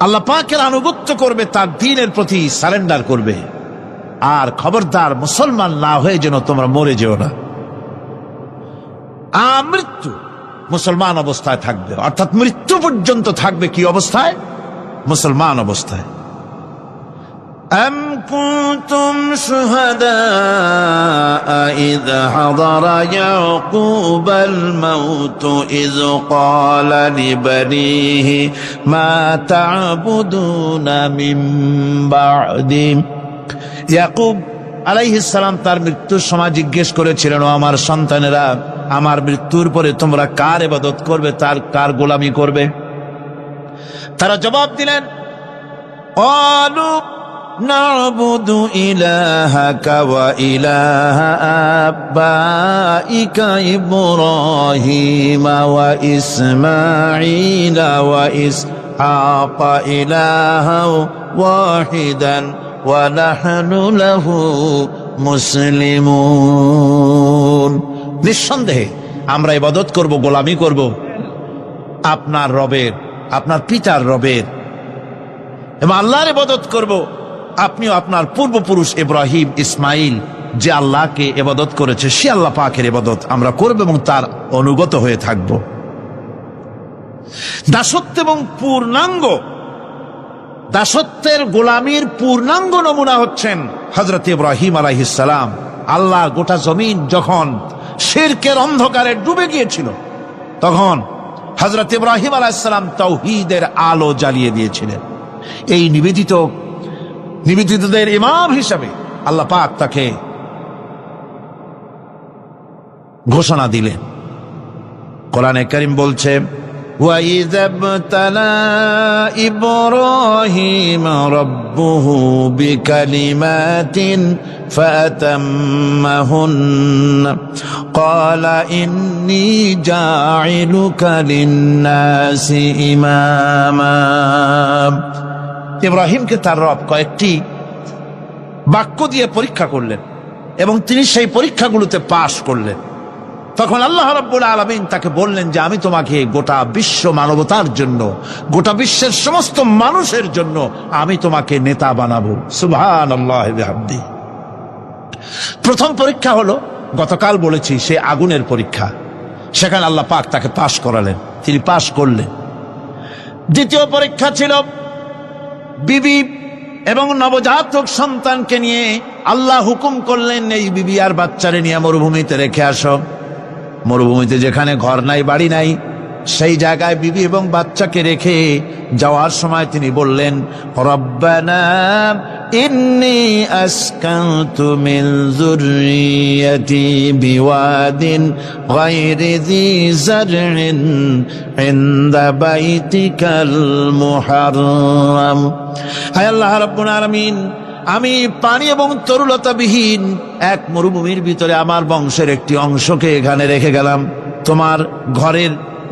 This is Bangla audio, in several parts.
আল্লাহ পাকের আনুগত্য করবে, তার দ্বীনের প্রতি সারেন্ডার করবে। আর খবরদার মুসলমান না হয়ে যেন তোমরা মরে যেও না। মৃত্যু মুসলমান অবস্থায় থাকবে, অর্থাৎ মৃত্যু পর্যন্ত থাকবে কি অবস্থায়? মুসলমান অবস্থায়। أم كنتم شهداء إذ حضر يعقوب الموت إذ قال لبنيه ما تعبدون من بعدي। ইয়াকুব আলাইহিস সালাম তার মৃত্যুর সময় জিজ্ঞেস করেছিলেন, ও আমার সন্তানেরা, আমার মৃত্যুর পরে তোমরা কার ইবাদত করবে, তার কার গোলামি করবে? তারা জবাব দিলেন, ক্বালু نعبد إلهك وإله آبائك إبراهيم وإسماعيل وإسحاق إلها واحدا ونحن له মুসলিমুন। নিঃসন্দেহে আমরা ইবাদত করব, গোলামি করব আপনার রবের, আপনার পিতার রবের, এবং আল্লাহর ইবাদত করব। আপনিও আপনার পূর্বপুরুষ ইব্রাহিম, ইসমাইল যে আল্লাহকে ইবাদত করেছে, সে আল্লাহ পাকের ইবাদত আমরা করব এবং তার অনুগত হয়ে থাকব। দাসত্ব এবং পূর্ণাঙ্গ দাসত্বের গোলামীর পূর্ণাঙ্গ নমুনা হচ্ছেন হযরত ইব্রাহিম আলাইহিস সালাম। আল্লাহর গোটা জমিন যখন শিরকের অন্ধকারে ডুবে গিয়েছিল, তখন হযরত ইব্রাহিম আলাইহিস সালাম তাওহীদের আলো জ্বালিয়ে দিয়েছিলেন। এই নিবেদিতদের ইমাম হিসাবে আল্লাহ পাক তাকে ঘোষণা দিলেন। কোরআনে কারীম বলছে, وَإِذَا ابْتَلَى إِبْرَاهِيمَ رَبُّهُ بِكَلِمَاتٍ فَأَتَمَّهُنَّ قَالَ إِنِّي جَاعِلُكَ لِلنَّاسِ إِمَامًا। ইব্রাহিমকে তার রব কয়েকটি বাক্য দিয়ে পরীক্ষা করলেন এবং তিনি সেই পরীক্ষাগুলোতে পাশ করলেন। তখন আল্লাহ রাব্বুল আলামিন তাকে বললেন যে আমি তোমাকে গোটা বিশ্ব মানবতার জন্য, গোটা বিশ্বের সমস্ত মানুষের জন্য আমি তোমাকে নেতা বানাবো। সুবহানাল্লাহি ওয়া বিহামদিহি। প্রথম পরীক্ষা হলো, গতকাল বলেছি, সে আগুনের পরীক্ষা। সেখানে আল্লাহ পাক তাকে পাশ করালেন, তিনি পাশ করলেন। দ্বিতীয় পরীক্ষা ছিল বিবি এবং নবজাতক সন্তানকে নিয়ে আল্লাহ হুকুম করলেন, এই বিবি আর বাচ্চারে নিয়ে মরুভূমিতে রেখে আসো। মরুভূমিতে যেখানে ঘর নাই, বাড়ি নাই, সেই জায়গায় বিবি এবং বাচ্চাকে রেখে যাওয়ার সময় তিনি বললেন, রব্বানা ইন্নী আসকানতু মিন যুররিয়াতি বিওয়াদিন গায়রি যী যারইন ইনদা বাইতিকাল মুহাররাম। হে আল্লাহ রাব্বুল আলামিন, আমি পানি এবং তরুলতাবিহীন এক মরুভূমির ভিতরে আমার বংশের একটি অংশকে এখানে রেখে গেলাম। তোমার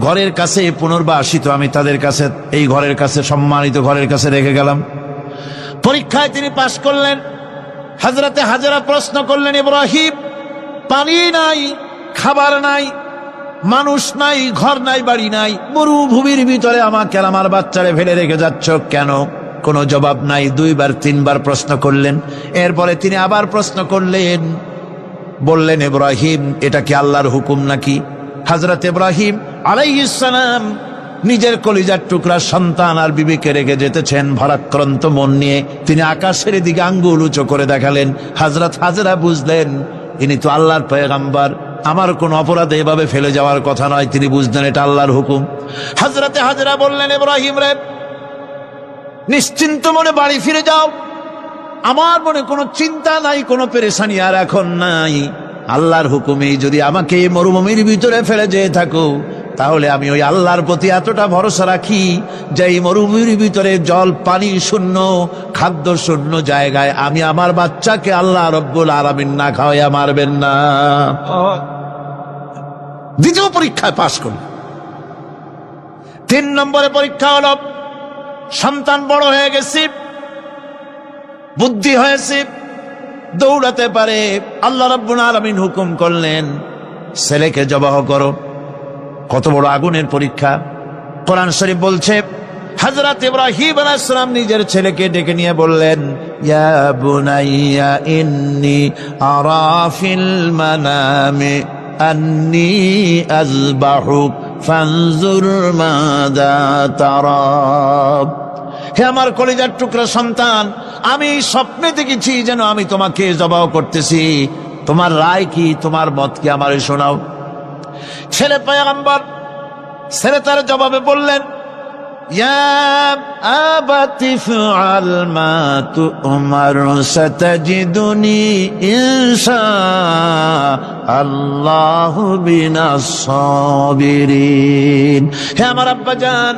ঘরের কাছে পুনর্বাসিত আমি তাদের কাছে, এই ঘরের কাছে, সম্মানিত ঘরের কাছে রেখে গেলাম। পরীক্ষায় তিনি পাশ করলেন। হযরতে হাজেরা প্রশ্ন করলেন, ইব্রাহিম, পানি নাই, খাবার নাই, মানুষ নাই, ঘর নাই, বাড়ি নাই, মরুভূমির ভিতরে আমাকে আর আমার বাচ্চারে ফেলে রেখে যাচ্ছ কেন? কোনো জবাব নাই। দুইবার তিনবার প্রশ্ন করলেন। এরপরে তিনি আবার প্রশ্ন করলেন, বললেন, ইব্রাহিম, এটা কি আল্লাহর হুকুম নাকি? হযরত ইব্রাহিম আলাইহিস সালাম নিজের কলিজার টুকরা সন্তান আর বিবিকে রেখে যেতেছেন ভারাক্রান্ত মন নিয়ে। তিনি আকাশের দিকে আঙ্গুল উঁচু করে দেখালেন। হযরত হাজেরা বুঝলেন ইনি তো আল্লাহর পয়গম্বর, আমার কোন অপরাধে এভাবে ফেলে যাওয়ার কথা নয়। তিনি বুঝলেন এটা আল্লাহর হুকুম। হযরতে হাজেরা বললেন, ইব্রাহিম রে, নিশ্চিন্ত মনে বাড়ি ফিরে যাও। আমার মনে কোনো চিন্তা নাই, কোনো পেরেশানি আর এখন নাই। আল্লাহর হুকুমেই যদি আমাকে এই মরুভূমির ভিতরে ফেলে যেয়ে থাকো, তাহলে আমি ওই আল্লাহর প্রতি এতটা ভরসা রাখি যে এই মরুভূমির ভিতরে জল পানি শূন্য, খাদ্য শূন্য জায়গায় আমি আমার বাচ্চাকে আল্লাহ রব্বুল আলামিন না খাওয়াইয়া মারবেন না। দ্বিতীয় পরীক্ষায় পাশ করল। 3 নম্বরে পরীক্ষা হলো, সন্তান বড় হয়ে গেছে, বুদ্ধি হয়েছে, দৌড়াতে পারে। আল্লাহ রাব্বুল আলামিন হুকুম করলেন, ছেলেকে জবাহ করো। কত বড় আগুনের পরীক্ষা! কোরআন শরীফ বলছে, হযরত ইব্রাহিম আলাইহিস সালাম নিজের ছেলেকে ডেকে নিয়ে বললেন, ইয়া বুনাইয়া ইন্নী আরা ফিল মানামি আন্নী আযবাহুক ফানজুর মাযা তারা। হে আমার কলিজার টুকরা সন্তান, আমি স্বপ্নে দেখেছি যেন আমি তোমাকে জবাহ করতেছি, তোমার রায় কি, তোমার মত কি, আমারে শোনাও। ছেলে পয়গম্বর, ছেলে তার জবাবে বললেন, ইয়া আবাতি ফাআল মা তু'মার সাতাজিদুনি ইনশাআল্লাহু মিনাস সাবিরিন। হে আমার আব্বাজান,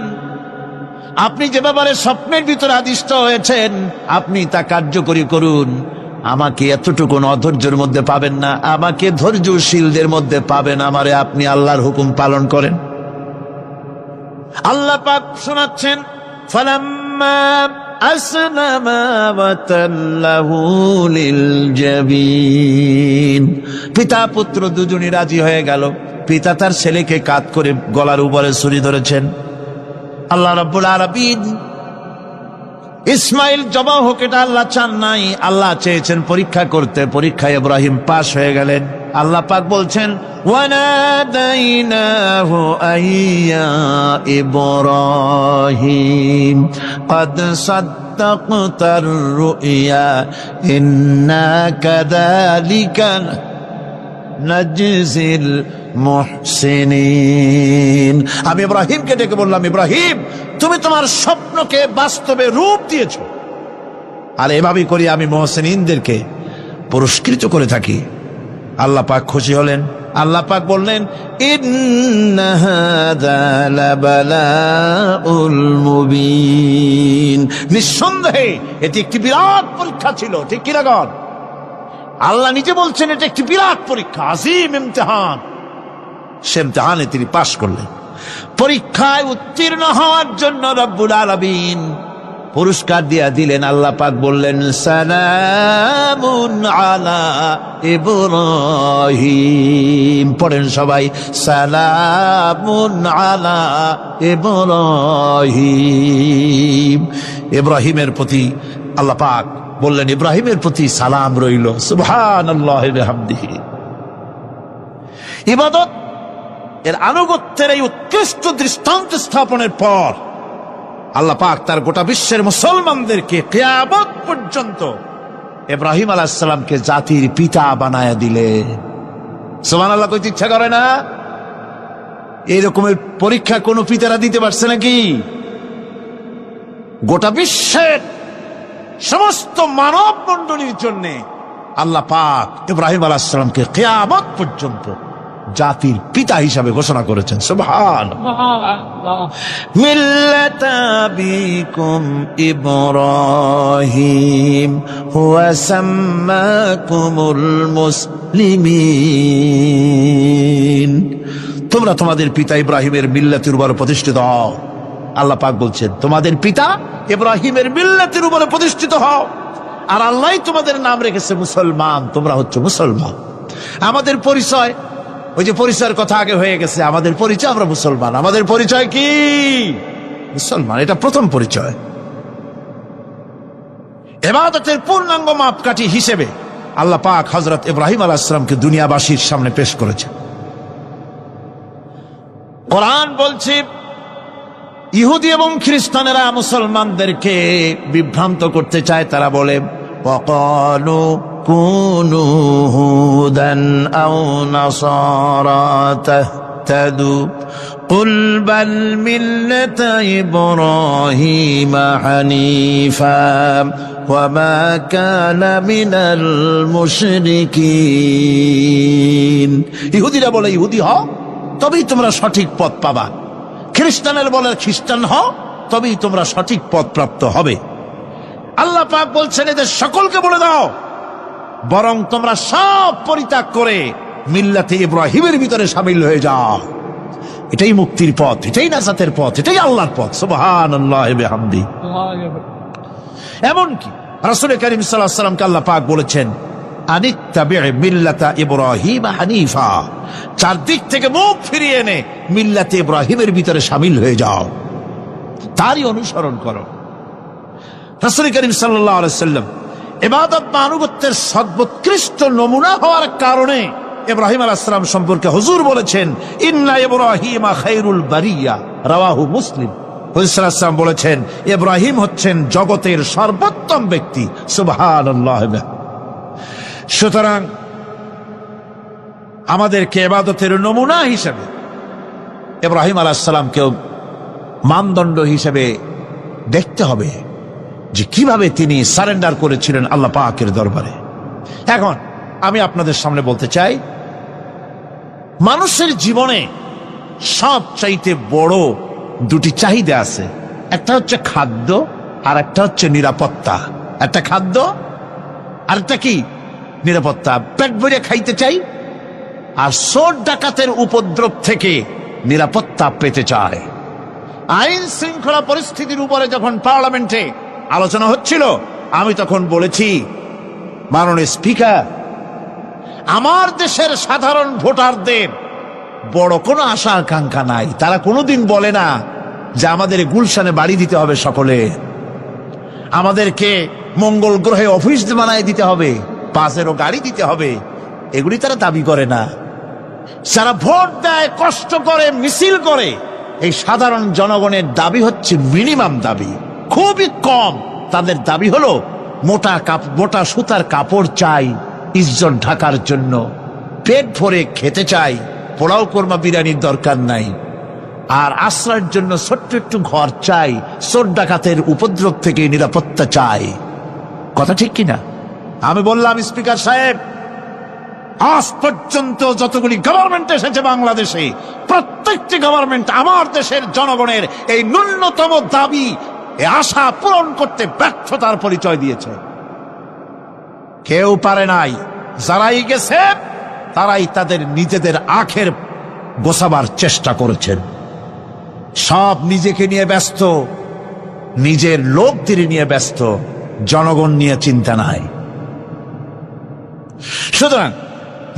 আপনি যে ব্যাপারে স্বপ্নের ভিতরে আদিষ্ট হয়েছেন আপনি তা কার্যকরী করুন। আমাকে এতটুকু অধৈর্যের মধ্যে পাবেন না, আমাকে ধৈর্যশীলদের মধ্যে পাবেন। আমারে আপনি আল্লাহর হুকুম পালন করেন। আল্লাহ পাক শোনাচ্ছেন, ফালাম্মা আসলামা ওয়া তাল্লাহু লিল জাবিন। পিতা পুত্র দুজনই রাজি হয়ে গেল। পিতা তার ছেলেকে কাঁধ করে গলার উপরে ছুরি ধরেছেন। আল্লাহ রাব্বুল আলামিন ইসমাইল জবাহ হোক এটা আল্লাহ চান নাই, আল্লাহ চেয়েছেন পরীক্ষা করতে। পরীক্ষায় ইব্রাহিম পাশ হয়ে গেলেন। আল্লাহ পাক বলছেন, ওয়ানাদাইনাহু আইয়া ইব্রাহিম ক্বাদ সাদ্দাকতার রুইয়া ইন্না কাযালিকা নাজজিল মুহসিনিন। আমি ইব্রাহিমকে ডেকে বললাম, ইব্রাহিম তুমি তোমার স্বপ্নকে বাস্তবে রূপ দিয়েছো, আর এভাবেই করি আমি মুহসিনিনদেরকে পুরস্কৃত করে থাকি। আল্লাহ পাক খুশি হলেন। আল্লাহ পাক বললেন, ইন্না হাযা লাবালাউল মুবিন। নিঃসন্দেহে এটি একটি বিরাট পরীক্ষা ছিল। ঠিক কি না? আল্লাহ নিজে বলছেন এটা একটি বিরাট পরীক্ষা, আজিম ইমতিহান। সে ইমতিহানে তিনি পাশ করলেন। পরীক্ষায় উত্তীর্ণ হওয়ার জন্য রব্বুল আলামিন পুরস্কার দিয়া দিলেন। আল্লাহ পাক বললেন, সালামুন আলা ইব্রাহিম। পড়েন সবাই, সালামুন আলা ইব্রাহিম। ইব্রাহিমের প্রতি আল্লাহ পাক বললেন, ইব্রাহিমের প্রতি সালাম রইল। সুবহানাল্লাহি ওয়া বিহামদিহি। ইবাদত এর আনুগত্যের এই উৎকৃষ্ট দৃষ্টান্ত স্থাপনের পর আল্লাহ পাক তার গোটা বিশ্বের মুসলমানদেরকে কিয়ামত পর্যন্ত ইব্রাহিম আলাইহিস সালামকে জাতির পিতা বানায়া দিলেন। সুবহানাল্লাহ। কইতে ইচ্ছা করে না? এই রকমের পরীক্ষা কোন পিতারা দিতে পারছে নাকি? গোটা বিশ্বের সমস্ত মানব মণ্ডলীর জন্য আল্লাহ পাক ইব্রাহিম আলাইহিস সালামকে কিয়ামত পর্যন্ত জাতির পিতা হিসাবে ঘোষণা করেছেন। সুবহানাল্লাহ। মিল্লাতা বিকুম ইব্রাহিম হুয়া সাম্মাকুমুল মুসলিমিন। তোমরা তোমাদের পিতা ইব্রাহিমের মিল্লাতের উপর প্রতিষ্ঠিত হও। আল্লাহ পাক বলছেন, তোমাদের পিতা ইব্রাহিমের মিল্লাতের উপরে প্রতিষ্ঠিত হও, আর আল্লাহ তোমাদের নাম রেখেছে মুসলমান। তোমরা হচ্ছে মুসলমান। আমাদের পরিচয়, ওই যে পরিচয়ের কথা আগে হয়ে গেছে, আমাদের পরিচয় আমরা মুসলমান। আমাদের পরিচয় কি? মুসলমান। এটা প্রথম পরিচয়। ইবাদতের পূর্ণাঙ্গ মাপকাঠি হিসেবে আল্লাহ পাক হযরত ইব্রাহিম আলাইহিস সালামকে দুনিয়াবাসীর সামনে পেশ করেছেন। কোরআন বলছে, ইহুদি এবং খ্রিস্টানেরা মুসলমানদেরকে বিভ্রান্ত করতে চায়। তারা বলে, ওয়াকালু কুনু হুদান আও নাসারা তাহতাদু কুল বাল মিল্লাতা ইব্রাহিম হানিফা ওয়া মা কানা মিনাল মুশরিকিন। ইহুদিরা বলে, ইহুদি হও তবেই তোমরা সঠিক পথ পাবা। খ্রিস্টানের বলে, খ্রিস্টান হও তবেই তোমরা সঠিক পথ প্রাপ্ত হবে। আল্লাহ পাক বলছেন, এদের সকলকে বলে দাও, বরং তোমরা সব পরিত্যাগ করে মিল্লাতে ইব্রাহিমের ভিতরে শামিল হয়ে যাও। এটাই মুক্তির পথ, এটাই নাজাতের পথ, এটাই আল্লাহর পথ। সুবহানাল্লাহি ওয়া বিহামদিহি। এমনকি রাসূল কারীম সাল্লাল্লাহু আলাইহি ওয়াসাল্লামকে আল্লাহ পাক বলেছেন, আনিত্তাবি' মিল্লাতা ইব্রাহিম হানিফা। চারদিক থেকে মুখ ফিরিয়ে এনে মিল্লাতে ইব্রাহিমের ভিতরে শামিল হয়ে যাও। তারই অনুসরণ করো। রাসূল করিম সাল্লাল্লাহু আলাইহি ওয়াসাল্লাম ইবাদত বা আনুগত্যের সর্বোৎকৃষ্ট নমুনা হওয়ার কারণে ইব্রাহিম আলাইহিস সালাম সম্পর্কে হুজুর বলেছেন, ইন্না ইব্রাহিমা খায়রুল বারিয়া, রাওয়াহু মুসলিম। হুজুর সাল্লাল্লাহু আলাইহি ওয়াসাল্লাম বলেছেন, ইব্রাহিম হচ্ছেন জগতের সর্বোত্তম ব্যক্তি। সুবহানাল্লাহ। সুতরাং আমাদেরকে ইবাদতের নমুনা হিসেবে ইব্রাহিম আলাইহিস সালামকেও মানদণ্ড হিসেবে দেখতে হবে যে কিভাবে তিনি সারেন্ডার করেছিলেন আল্লাহ পাকের দরবারে। এখন আমি আপনাদের সামনে বলতে চাই, মানুষের জীবনে সবচাইতে বড় দুটি চাহিদা আছে, একটা হচ্ছে খাদ্য আর একটা হচ্ছে নিরাপত্তা। একটা খাদ্য আর একটা কি? নিরাপত্তা। পেট ভরে খাইতে চাই আর চোর ডাকাতের উপদ্রব থেকে নিরাপত্তা পেতে চায়। আইন শৃঙ্খলা পরিস্থিতির উপরে যখন পার্লামেন্টে আলোচনা হচ্ছিল, আমি তখন বলেছি, মাননীয় স্পিকার, আমার দেশের সাধারণ ভোটারদের বড় কোনো আশা আকাঙ্ক্ষা নাই। তারা কোনোদিন বলে না যে আমাদের গুলশানে বাড়ি দিতে হবে, সকলে আমাদেরকে মঙ্গল গ্রহে অফিস বানায় দিতে হবে, বাসেরও গাড়ি দিতে হবে, এগুলি তারা দাবি করে না। যারা ভোট দেয়, কষ্ট করে, মিছিল করে, এই সাধারণ জনগণের দাবি হচ্ছে মিনিমাম দাবি, খুবই কম। তাদের দাবি হলো মোটা সুতার কাপড় চাই ইজ্জত ঢাকার জন্য, পেট ভরে খেতে চাই, পোলাও কোরমা বিরিয়ানির দরকার নাই, আর আশ্রয়ের জন্য ছোট্ট একটু ঘর চাই, চোর ডাকাতের উপদ্রব থেকে নিরাপত্তা চাই। কথা ঠিক কিনা? আমি বললাম, স্পিকার সাহেব, আজ পর্যন্ত যতগুলি গভর্নমেন্ট এসেছে বাংলাদেশে, প্রত্যেকটি গভর্নমেন্ট আমার দেশের জনগণের এই ন্যূনতম দাবি, এই আশা পূরণ করতে ব্যর্থতার পরিচয় দিয়েছে। কেউ পারে নাই। যারাই গেছে তারাই তাদের নিজেদের আখের গোছাবার চেষ্টা করেছেন। সব নিজেকে নিয়ে ব্যস্ত, নিজের লোকদের নিয়ে ব্যস্ত, জনগণ নিয়ে চিন্তা নাই। সুতরাং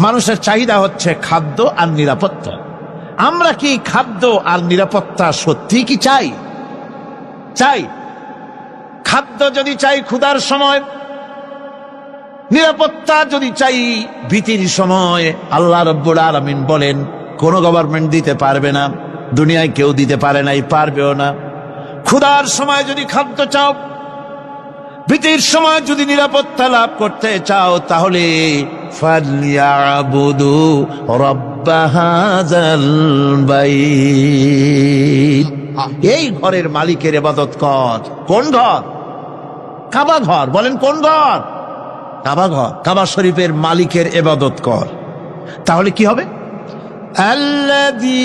মানুষের চাহিদা হচ্ছে খাদ্য আর নিরাপত্তা। আমরা কি খাদ্য আর নিরাপত্তা সত্যি কি চাই? চাই। খাদ্য যদি চাই ক্ষুধার সময়, নিরাপত্তা যদি চাই ভীতির সময়, আল্লাহ রাব্বুল আলামিন বলেন কোন গভর্নমেন্ট দিতে পারবে না, দুনিয়ায় কেউ দিতে পারে নাই, পারবেও না। ক্ষুধার সময় যদি খাদ্য চাও, ভীতির সময় যদি নিরাপত্তা লাভ করতে চাও, তাহলে ফালইয়াবুদু রাব্ব হাযাল বাইত, এই ঘরের মালিকের ইবাদত কর। কোন ঘর? কাবা ঘর। বলেন কোন ঘর? কাবা ঘর। কাবা শরীফের মালিকের ইবাদত কর। তাহলে কি হবে? আল্লাযী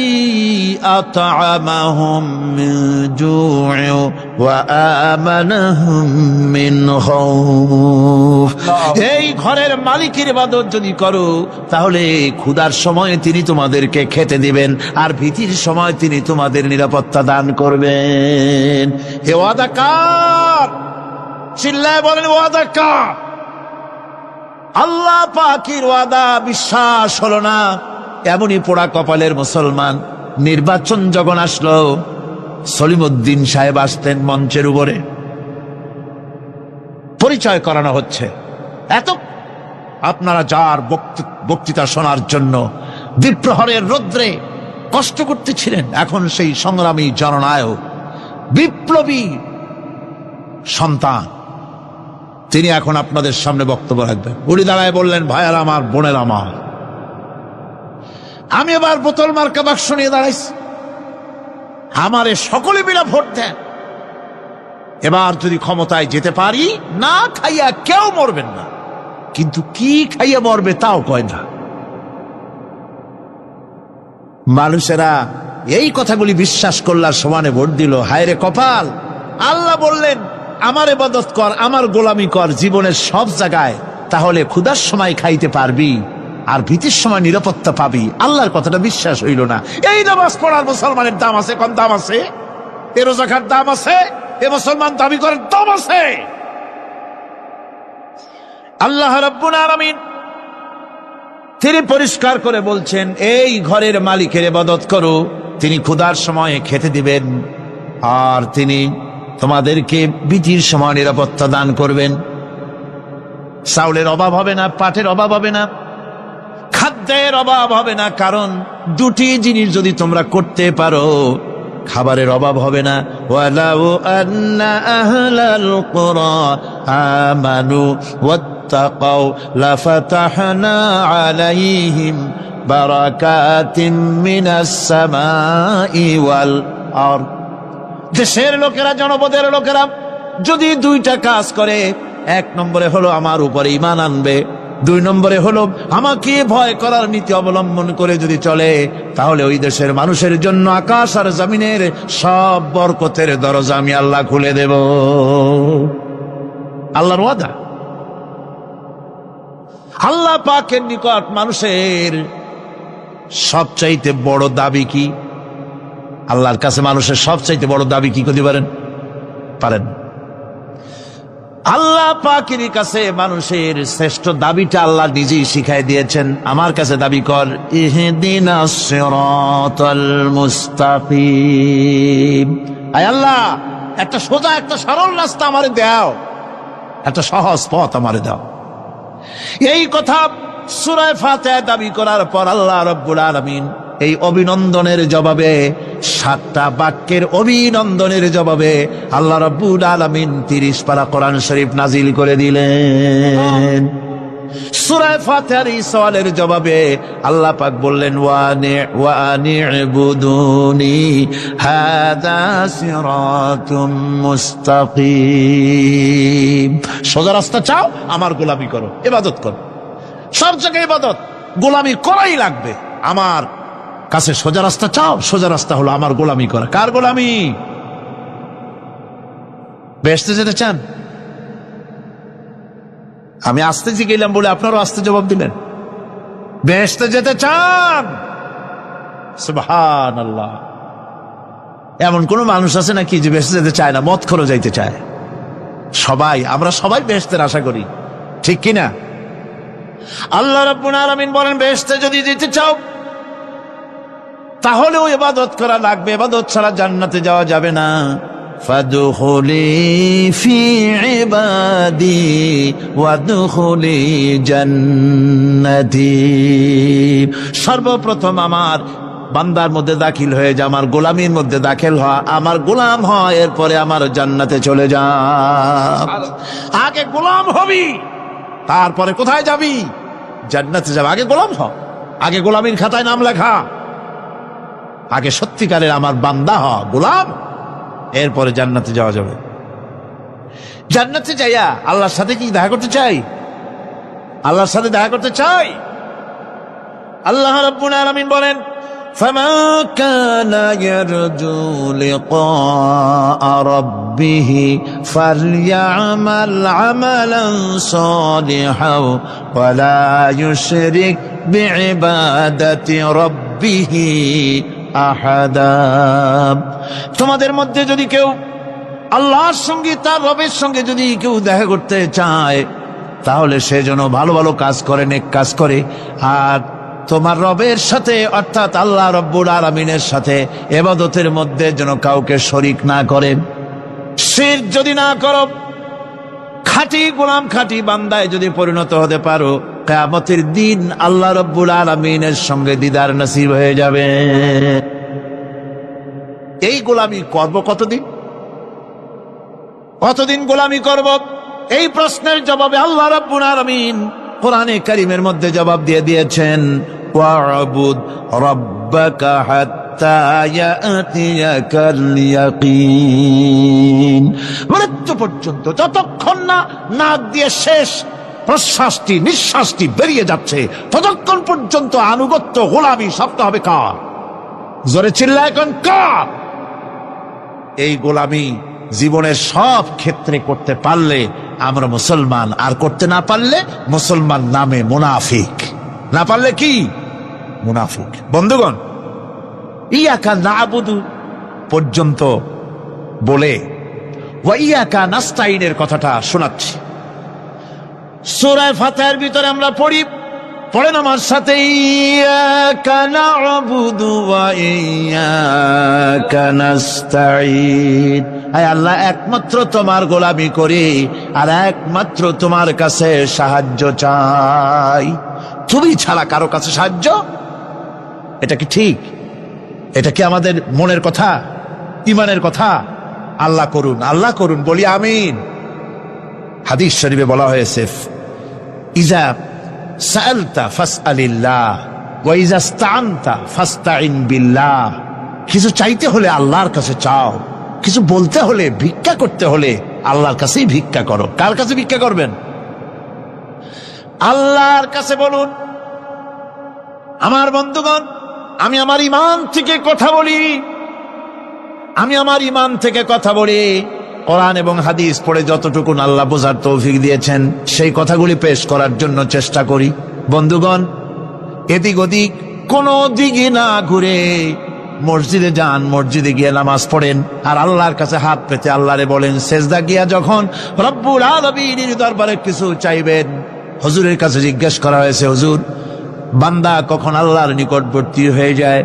আত'আমাহুম মিন জু'in ওয়া আমানাহুম মিন খাউফ। এই ঘরের মালিকের ইবাদত যদি করো, তাহলে ক্ষুধার সময় তিনি তোমাদেরকে খেতে দিবেন, আর ভীতির সময় তিনি তোমাদের নিরাপত্তা দান করবেন। হে ওয়াদা কার? চিল্লায় বলেন ওয়াদা কার? আল্লাহ পাকের ওয়াদা বিশ্বাস হলো না, এমনই পোড়া কপালের মুসলমান। নির্বাচন যখন আসলো, সলিমউদ্দিন সাহেব আসতেন মঞ্চের উপরে, পরিচয় করানো হচ্ছে। এত আপনারা যার বক্তৃতা শোনার জন্য দ্বিপ্রহরের রৌদ্রে কষ্ট করতেছিলেন, এখন সেই সংগ্রামী জননায়ক, বিপ্লবী সন্তান, তিনি এখন আপনাদের সামনে বক্তব্য রাখবেন। উনি দাঁড়ায় বললেন, ভাইয়ার আমার, বোনের আমার, আমি এবার বোতল মার্কা বাক্স নিয়ে দাঁড়াইছি, আমারে সকলে মিলে ভোট দেন। এবার যদি ক্ষমতায় যেতে পারি, না খাইয়া কেউ মরবেন না, কিন্তু কি খাইয়া মরবে তাও কয় না। মানুষেরা এই কথাগুলি বিশ্বাস করলার সমানে ভোট দিল। হায় রে কপাল! আল্লাহ বললেন আমার ইবাদত কর, আমার গোলামি কর জীবনের সব জায়গায়, তাহলে ক্ষুধার সময় খাইতে পারবি আর ভীতির সময় নিরাপত্তা পাবি। আল্লাহর কথাটা বিশ্বাস হইল না। এই নামাজ পড়ার মুসলমানের দাম আছে, কম দাম আছে? এ রোজা খাওয়ার দাম আছে? এ মুসলমান দাবি করার দাম আছে? আল্লাহ রাব্বুল আলামিন তিনি পরিষ্কার করে বলছেন, এই ঘরের মালিকের ইবাদত করো, তিনি ক্ষুধার সময়ে খেতে দিবেন, আর তিনি তোমাদেরকে বীচির সময় নিরাপত্তা দান করবেন। চাউলের অভাব হবে না, পাটের অভাব হবে না, খাদ্যের অভাব হবে না, কারণ দুটি জিনিস যদি তোমরা করতে পারো খাবারের অভাব হবে না। ওয়ালাউ আন্না আহলাল কুরা আমানু ওয়াত্তাকাউ লাফাতাহনা আলাইহিম বারাকাতিম মিনাস সামাই ওয়াল আরদ। দেশের লোকেরা, জনপদের লোকেরা যদি দুইটা কাজ করে, এক নম্বরে হলো আমার উপরে ঈমান আনবে, দুই নম্বরে হলো আমাকে ভয় করার নীতি অবলম্বন করে যদি চলে, তাহলে ওই দেশের মানুষের জন্য আকাশ আর জমিনের সব বরকতের দরজা আমি আল্লাহ খুলে দেব। আল্লাহর ওয়াদা। আল্লাহ পাকের নিকট মানুষের সবচাইতে বড় দাবি কি? আল্লাহর কাছে মানুষের সবচাইতে বড় দাবি কি করতে পারেন? আল্লাহ পাকের কাছে মানুষের শ্রেষ্ঠ দাবিটা আল্লাহ নিজেই শিখাই দিয়েছেন। আমার কাছে দাবি কর, ইহদিনাস সিরাতাল মুস্তাকিম। আয় আল্লাহ, একটা সোজা, একটা সরল রাস্তা আমারে দাও, একটা সহজ পথ আমারে দাও। এই কথা সূরা ফাতিহা দাবি করার পর আল্লাহ রাব্বুল আলামিন এই অভিনন্দনের জবাবে, 7টা বাক্যের অভিনন্দনের জবাবে আল্লাহ রাব্বুল আলামিন 30 পারা কোরআন শরীফ নাজিল করে দিলেন। সূরা ফাতিহার এই সওয়ালের জবাবে আল্লাহ পাক বললেন, ওয়া আনি'বুদুনি হাযা সিরাতুম মুস্তাকিম। সোজা রাস্তা চাও, আমার গোলামি করো, ইবাদত করো। সব জায়গায় ইবাদত, গোলামি করাই লাগবে। আমার কাছে সোজা রাস্তা চাও, সোজা রাস্তা হলো আমার গোলামি করা। কার গোলামি? বেহেশতে যেতে চান? আমি আস্তে গেলাম বলে আপনারও আস্তে জবাব দিলেন। বেহেশতে যেতে চান? সুবহানাল্লাহ। এমন কোন মানুষ আছে নাকি যে বেহেশতে যেতে চায় না? মদ খোরও যাইতে চায়। সবাই, আমরা সবাই বেহেশতের আশা করি, ঠিক কিনা? আল্লাহ রাব্বুল আলামিন বলেন, বেহেশতে যদি যেতে চাও তাহলেও ইবাদত করা লাগবে, ইবাদত ছাড়া জান্নাতে যাওয়া যাবে না। ফাদখুলি ফি ইবাদি ওয়াদখুলি জান্নাতি। সর্বপ্রথম আমার বান্দার মধ্যে দাখিল হয়ে যা, আমার গোলামির মধ্যে দাখিল হওয়া, আমার গোলাম হয়, এরপরে আমার জান্নাতে চলে যা। আগে গোলাম হবি, তারপরে কোথায় যাবি? জান্নাতে যাবে। আগে গোলাম হ, আগে গোলামির খাতায় নাম লেখা, আগে সত্যিকারের আমার বান্দা হ, গোলাম, এরপরে জান্নাতে যাওয়া যাবে। জান্নাতে যাইয়া আল্লাহর সাথে কি দেখা করতে চাই? আল্লাহর সাথে দেখা করতে চাই। আল্লাহ রাব্বুল আলামিন বলেন, فَمَنْ كَانَ يَرْجُو لِقَاءَ رَبِّهِ فَلْيَعْمَلْ عَمَلًا صَالِحًا وَلَا يُشْرِكْ بِعِبَادَةِ رَبِّهِ আহাদা। তোমাদের মধ্যে যদি কেউ আল্লাহর সঙ্গে, তার রবের সঙ্গে যদি কেউ দেখা করতে চায়, তাহলে সে যেন ভালো ভালো কাজ করে, নেক কাজ করে, আর তোমার রবের সাথে অর্থাৎ আল্লাহ রাব্বুল আলামিনের সাথে ইবাদতের মধ্যে যেন কাউকে শরীক না করে। শিরক যদি না করো, খাঁটি গোলাম, খাঁটি বান্দায় যদি পরিণত হতে পারো, কিয়ামতের দিন আল্লাহ রাব্বুল আলামিনের সঙ্গে দিদার নসিব হয়ে যাবে। এই গোলামি করব কতদিন? কতদিন গোলামি করব? এই প্রশ্নের জবাবে আল্লাহ রাব্বুল আলামিন কোরআনে কারীমের মধ্যে জবাব দিয়ে দিয়েছেন, ওয়া'বুদ রাব্বাকা হাত্তা ইয়াতিয়াকাল ইয়াকিন। মৃত্যু পর্যন্ত, যতক্ষণ না নাক দিয়ে শেষ প্রশ্বাসটি, নিঃশ্বাসটি বেরিয়ে যাচ্ছে, ততক্ষণ পর্যন্ত আনুগত্য, গোলামি শক্ত হবে কার? জোরে চিল্লায় এখন কার? এই গোলামি জীবনের সব ক্ষেত্রে করতে পারলে আমরা মুসলমান, আর করতে না পারলে মুসলমান নামে মুনাফিক। না পারলে কি? মুনাফিক। বন্ধুগণ, ইয়াকা না'বুদু পর্যন্ত বলে ওয়া ইয়াকা নাস্তাইনের কথাটা শোনাচ্ছি। সূরা ফাতিহার ভিতরে আমরা পড়ি, পড়েন আমার সাথে, ইয়াকা না'বুদু ওয়া ইয়াকা নাস্তাঈন। আয় আল্লাহ, একমাত্র তোমার গোলামি করি আর একমাত্র তোমার কাছে সাহায্য চাই, তুমি ছাড়া কারো কাছে সাহায্য? এটা কি ঠিক? এটা কি আমাদের মনের কথা, ইমানের কথা? আল্লাহ করুন, আল্লাহ করুন, বলি আমিন। হাদিস শরীফে বলা হয়েছে, ইজা সাআলতা ফাসআলিল্লাহ ওয়া ইজা ইসতাআনতা ফাসতাইন বিল্লাহ। কিছু চাইতে হলে আল্লাহর কাছে চাও, কিছু বলতে হলে, ভিক্ষা করতে হলে আল্লাহর কাছেই ভিক্ষা করো। কার কাছে ভিক্ষা করবেন? আল্লাহর কাছে বলুন। আমার বন্ধুগণ, আমি আমার ঈমান থেকে কথা বলি, আমি আমার ঈমান থেকে কথা বলি। কোরআন এবং হাদিস পড়ে যতটুকু আল্লাহ বোঝার তৌফিক দিয়েছেন সেই কথাগুলি পেশ করার জন্য চেষ্টা করি। বন্ধুগণ, এদিক ওদিক কোনো দিকে না ঘুরে মসজিদে যান, মসজিদে গিয়ে নামাজ পড়েন আর আল্লাহর কাছে হাত পেতে আল্লাহরে বলেন। সেজদা গিয়া যখন রব্বুল আলামিনের দরবারে কিছু চাইবেন, হুজুরের কাছে জিজ্ঞেস করা হয়েছে, হুজুর, বান্দা কখন আল্লাহর নিকটবর্তী হয়ে যায়?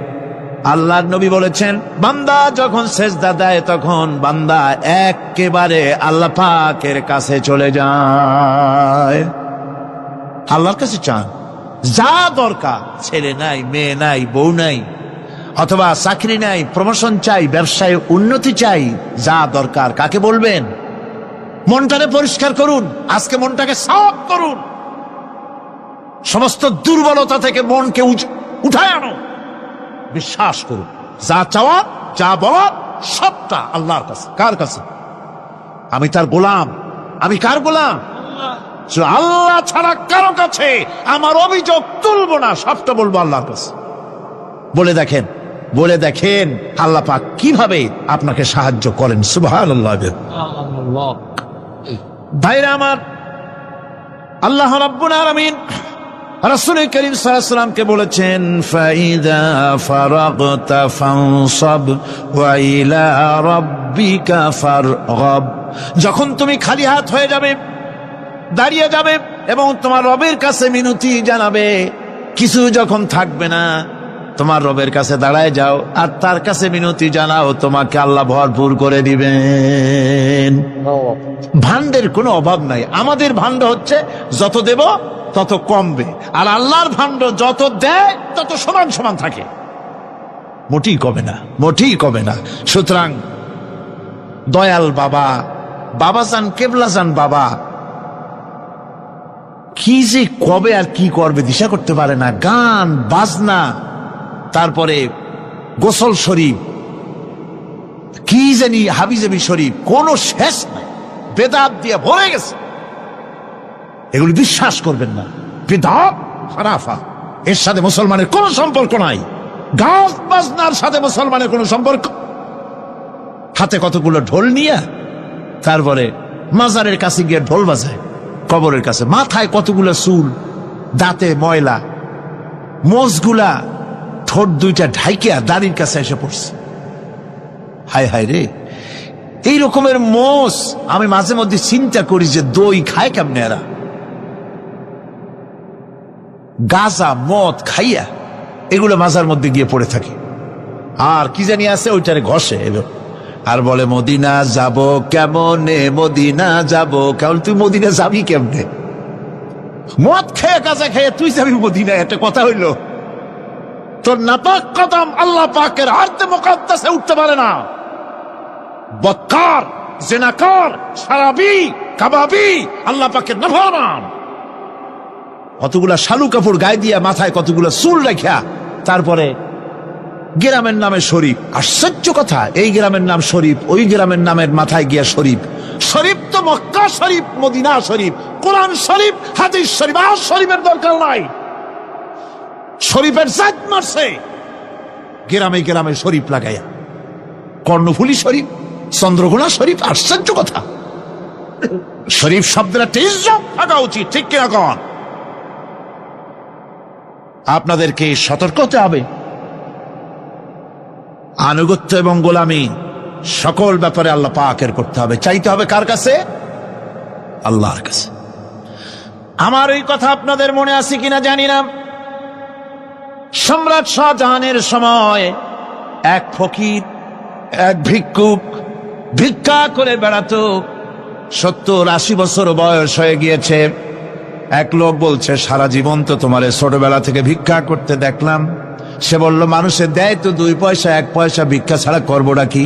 আল্লাহর নবী বলেছেন, বান্দা যখন সেজদা দেয় তখন বান্দা একেবারে আল্লাহ পাকের কাছে চলে যায়। আল্লাহর কাছে চান, যা দরকার, ছেলে নাই, মেয়ে নাই, বউ নাই, অথবা চাকরি নাই, প্রমোশন চাই, ব্যবসায় উন্নতি চাই, যা দরকার কাকে বলবেন? মনটাকে পরিষ্কার করুন, আজকে মনটাকে সাফ করুন, সমস্ত দুর্বলতা থেকে মনকে উঠায় আনো, বিশ্বাস করুন, যা চাওয়ার, যা বলার সবটা আল্লাহর কাছে। কার কাছে? আমি তার গোলাম। আমি কার গোলাম? আল্লাহ ছাড়া কারো কাছে আমার অভিযোগ তুলবো না, সবটা বলবো আল্লাহর কাছে। বলে দেখেন, বলে দেখেন আল্লাহ পাক কিভাবে আপনাকে সাহায্য করেন। সুবহানাল্লাহ। ভাইরা আমার, আল্লাহ রাব্বুল আলামিন রাসূল করিম সাল্লাল্লাহু আলাইহি ওয়াসাল্লামকে বলেছেন, ফাইদা ফারাগতা ফানসাব ওয়া ইলা রাব্বিকা ফারগাব। যখন তুমি খালি হাত হয়ে যাবে, দাঁড়িয়ে যাবে এবং তোমার রবের কাছে মিনতি জানাবে, কিছু যখন থাকবে না, তোমার রবের কাছে দাঁড়ায় যাও আর তার কাছে মিনতি জানাও, তোমাকে আল্লাহ ভরপুর করে দিবেন। ভান্ডের কোনো অভাব নাই। আমাদের ভান্ড হচ্ছে যত দেব তত কমবে, আর আল্লাহর ভান্ড যত দেয় তত সমান সমান থাকে, মোটেই কমে না, মোটেই কমে না। সুতরাং দয়াল বাবা, বাবাজান, কেবলাজান বাবা কি যে কবে আর কি করবে দিশা করতে পারে না। গান বাজনা, তারপরে গোসল শরীফ, কি জানি হাবিজাবি শরীফ, কোন শেষ নাই, বেদাত দিয়ে ভরে গেছে। এগুলি বিশ্বাস করবেন না, বিদআত খারাফা, এর সাথে মুসলমানের কোন সম্পর্ক নাই। গান বাজনার সাথে মুসলমানের কোন সম্পর্ক। হাতে কতগুলো ঢোল নিয়ে তারপরে মাজারের কাছে গিয়ে ঢোল বাজায়, কবরের কাছে, মাথায় কতগুলো চুল, দাঁতে ময়লা, মোজগুলা ঠোঁট দুইটা ঢাইকিয়া দাড়ির কাছে এসে পড়ছে। হায় হায় রে, এই রকমের মোষ আমি মাঝে মধ্যে চিন্তা করি যে দই খায় কেমনে এরা। গাঁজা মদ খাইয়া এগুলো মাজার মধ্যে গিয়ে পড়ে থাকে, আর কি জানি আছে ওইটারে ঘষে এলো আর বলে মদিনা যাব কেমনে, মদিনা যাব কেমন। তুই মদিনা যাবি কেমনে? মদ খেয়ে গাঁজা খেয়ে তুই যাবি মদিনা? একটা কথা হইল? তোর নাপাক কদম আল্লাহ পাকের আরদে মুকাদ্দাসে উঠতে পারে না। বদকার, জিনাকার, শারাবি, কাবাবি, আল্লাহ পাকের নাফরমান। কতগুলা শালু কাপড় গায়ে দিয়া, মাথায় কতগুলা চুল রাখিয়া, তারপরে গ্রামের নামে শরীফ। আশ্চর্য কথা, এই গ্রামের নাম শরীফ, ওই গ্রামের নামের মাথায় গিয়া শরীফ। শরীফ তো মক্কা শরীফ, মদিনা শরীফ, কোরআন শরীফ, হাদিস শরীফ, আর শরীফের দরকার নাই। শরীফের জাত মারছে গ্রামে গ্রামে শরীফ লাগাইয়া, কর্ণফুলী শরীফ, চন্দ্রঘোনা শরীফ। আশ্চর্য কথা, শরীফ শব্দের একটা ইজ্জত থাকা উচিত, ঠিক কিনা কন? আপনাদেরকে সতর্ক হতে হবে। আনুগত্য এবং গোলামি সকল ব্যাপারে আল্লাহ পাকের করতে হবে, চাইতে হবে কার কাছে? আল্লাহর কাছে। আমার এই কথা আপনাদের মনে আছে কিনা জানি না, সম্রাট শাহজাহানের সময় এক ফকির, এক ভিক্ষুক ভিক্ষা করে বেড়াতো। 70-80 বছর বয়স হয়ে গিয়েছে। এক লোক বলছে, সারা জীবন তো তোমারে ছোটবেলা থেকে ভিক্ষা করতে দেখলাম। সে বলল, মানুষে দেয় তো 2 পয়সা 1 পয়সা, ভিক্ষা ছাড়া করবোটা কি?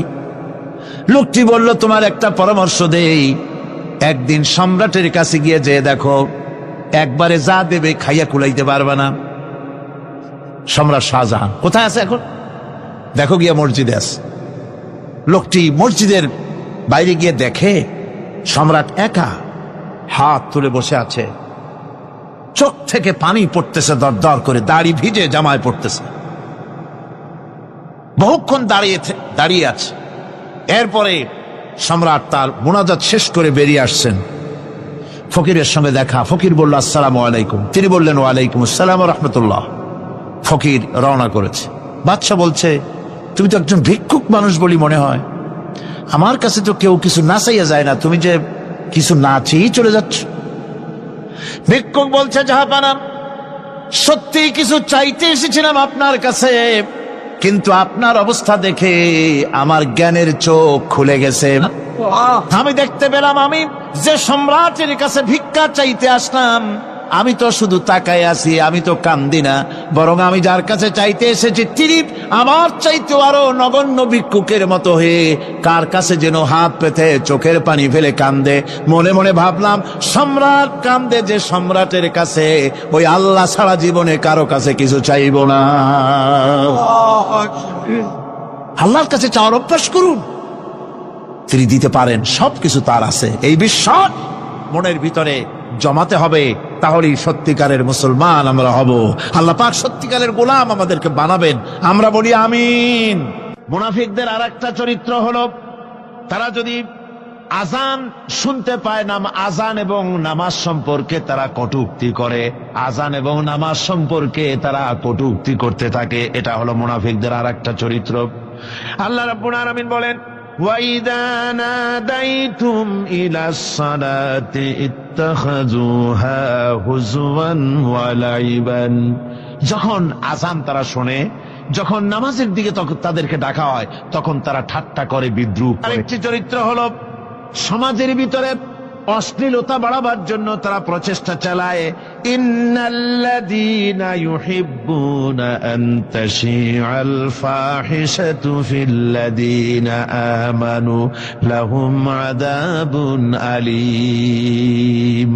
লোকটি বলল, তোমার একটা পরামর্শ দেই, একদিন সম্রাটের কাছে গিয়ে যে দেখো, একবারে যা দেবে খাইয়া কুলাইতে পারবে না। সম্রাট শাহজাহান কোথায় আছে এখন? দেখো গিয়া মসজিদে আছে। লোকটি মসজিদের বাইরে গিয়ে দেখে সম্রাট একা হাত তুলে বসে আছে, চোখ থেকে পানি পড়তেছে দর দর করে, দাড়ি ভিজে জামায় পড়তেছে, বহুক্ষণ দাঁড়িয়ে আছে। এরপরে সম্রাট তার মুনাজাত শেষ করে বেরিয়ে আসছেন। ফকিরের সঙ্গে দেখা। ফকির বলল, আসসালামু আলাইকুম। তিনি বললেন, ওয়ালাইকুম আসসালাম ওয়া রাহমাতুল্লাহ। ফকির রওনা করেছে। বাদশা বলছে, তুমি তো একজন ভিক্ষুক মানুষ বলি মনে হয়, আমার কাছে তো কেউ কিছু না চাইয়া যায় না, তুমি যে কিছু না চেয়েই চলে যাচ্ছ। ভিক্ষুক বলছে, জাহাপানা, সত্যি কিছু চাইতে এসেছিলাম আপনার কাছে, কিন্তু আপনার অবস্থা দেখে আমার জ্ঞানের চোখ খুলে গেছে। আমি দেখতে পেলাম, আমি যে সম্রাটের কাছে ভিক্ষা চাইতে আসলাম, আমি তো শুধু তাকায় আছি, আমি তো কান্দি না, বরং আমি যার কাছে চাইতে এসেছি তিনি আমার চাইতে আরো নগণ্য ভিক্ষুকের মতো হয়ে কার কাছে যেন হাত পেতে চোখের পানি ফেলে কান্দে। মনে মনে ভাবলাম, সম্রাট কান্দে যে সম্রাটের কাছে, ওই আল্লাহ সারা জীবনে কারো কাছে কিছু চাইব না। আল্লাহর কাছে চাওয়ার অভ্যাস করুন, তিনি দিতে পারেন, সবকিছু তার আছে। এই বিশ্বাস মনের ভিতরে জমাতে হবে, তাহলেই সত্যিকারের মুসলমান আমরা হব। আল্লাহ পাক সত্যিকারের গোলাম আমাদেরকে বানাবেন, আমরা বলি আমিন। মুনাফিকদের আর একটা চরিত্র হলো, তারা যদি আজান শুনতে পায়, আজান এবং নামাজ সম্পর্কে তারা কটূক্তি করে, আজান এবং নামাজ সম্পর্কে তারা কটূক্তি করতে থাকে। এটা হলো মুনাফিকদের আর একটা চরিত্র। আল্লাহ রাব্বুল আলামিন বলেন, وَإِذَا نَادَيْتُمْ إِلَى الصَّلَاةِ اتَّخَذُوهَا هُزُوًا وَلَعِبًا। যখন আযান তারা শোনে, যখন নামাজের দিকে তখন তাদেরকে ডাকা হয়, তখন তারা ঠাট্টা করে, বিদ্রুপ করে। আরেকটি চরিত্র হলো, সমাজের ভিতরে অশ্লীলতা বাড়াবার জন্য তারা প্রচেষ্টা চালায়। ইন্নাল্লাযীনা ইউহিব্বুনা আন তাশিআল ফাহিশাতু ফিল্লাযীনা আমানু লাহুম আযাবুন আলীম।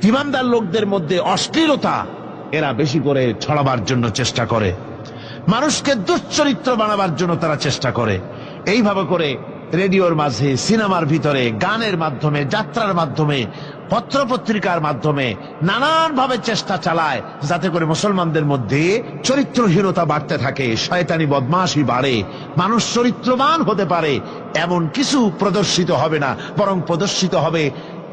ঈমানদার লোকদের মধ্যে অশ্লীলতা এরা বেশি করে ছড়াবার জন্য চেষ্টা করে, মানুষকে দুশ্চরিত্র বানাবার জন্য তারা চেষ্টা করে। এইভাবে করে রেডিওর মাঝে, সিনেমার ভিতরে, গানের মাধ্যমে, যাত্রার মাধ্যমে, পত্রপত্রিকার মাধ্যমে নানান ভাবে চেষ্টা চালায় যাতে করে মুসলমানদের মধ্যে চরিত্রহীনতা বাড়তে থাকে, শয়তানি বদমাশি বাড়ে, মানুষ চরিত্রবান হতে পারে এমন কিছু প্রদর্শিত হবে না, বরং প্রদর্শিত হবে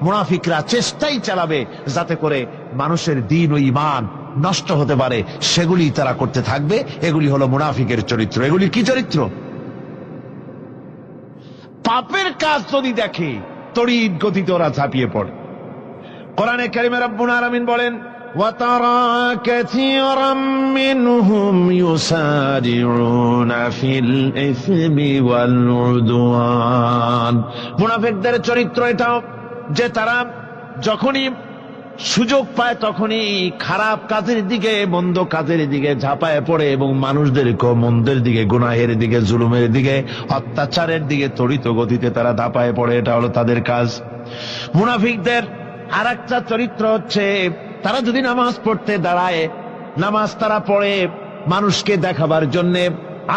মুনাফিকরা চেষ্টাই চালাবে যাতে করে মানুষের দ্বীন ও ঈমান নষ্ট হতে পারে, সেগুলি তারা করতে থাকবে। এগুলি হলো মুনাফিকের চরিত্র। এগুলি কি চরিত্র? পাপের কাজ যদি দেখে তড়িৎ গতিতে ওরা ঝাঁপিয়ে পড়ে। কোরআনে কারিমে রব্বুল আলামিন বলেন, ওয়াতারা কাসীরাম মিনহুম ইউসারিউনা ফিল ইসমি ওয়াল উদওয়ান। মুনাফিকদের চরিত্র এটাও যে তারা যখনই সুযোগ পায় তখনই খারাপ কাজের দিকে, মন্দ কাজের দিকে ঝাঁপায় পড়ে এবং মানুষদেরকে মন্দের দিকে, গুনাহের দিকে, জুলুমের দিকে, অত্যাচারের দিকে তড়িৎ গতিতে তারা ঝাঁপায় পড়ে। এটা হলো তাদের কাজ। মুনাফিকদের আর একটা চরিত্র হচ্ছে, তারা যদি নামাজ পড়তে দাঁড়ায়, নামাজ তারা পড়ে মানুষকে দেখাবার জন্য,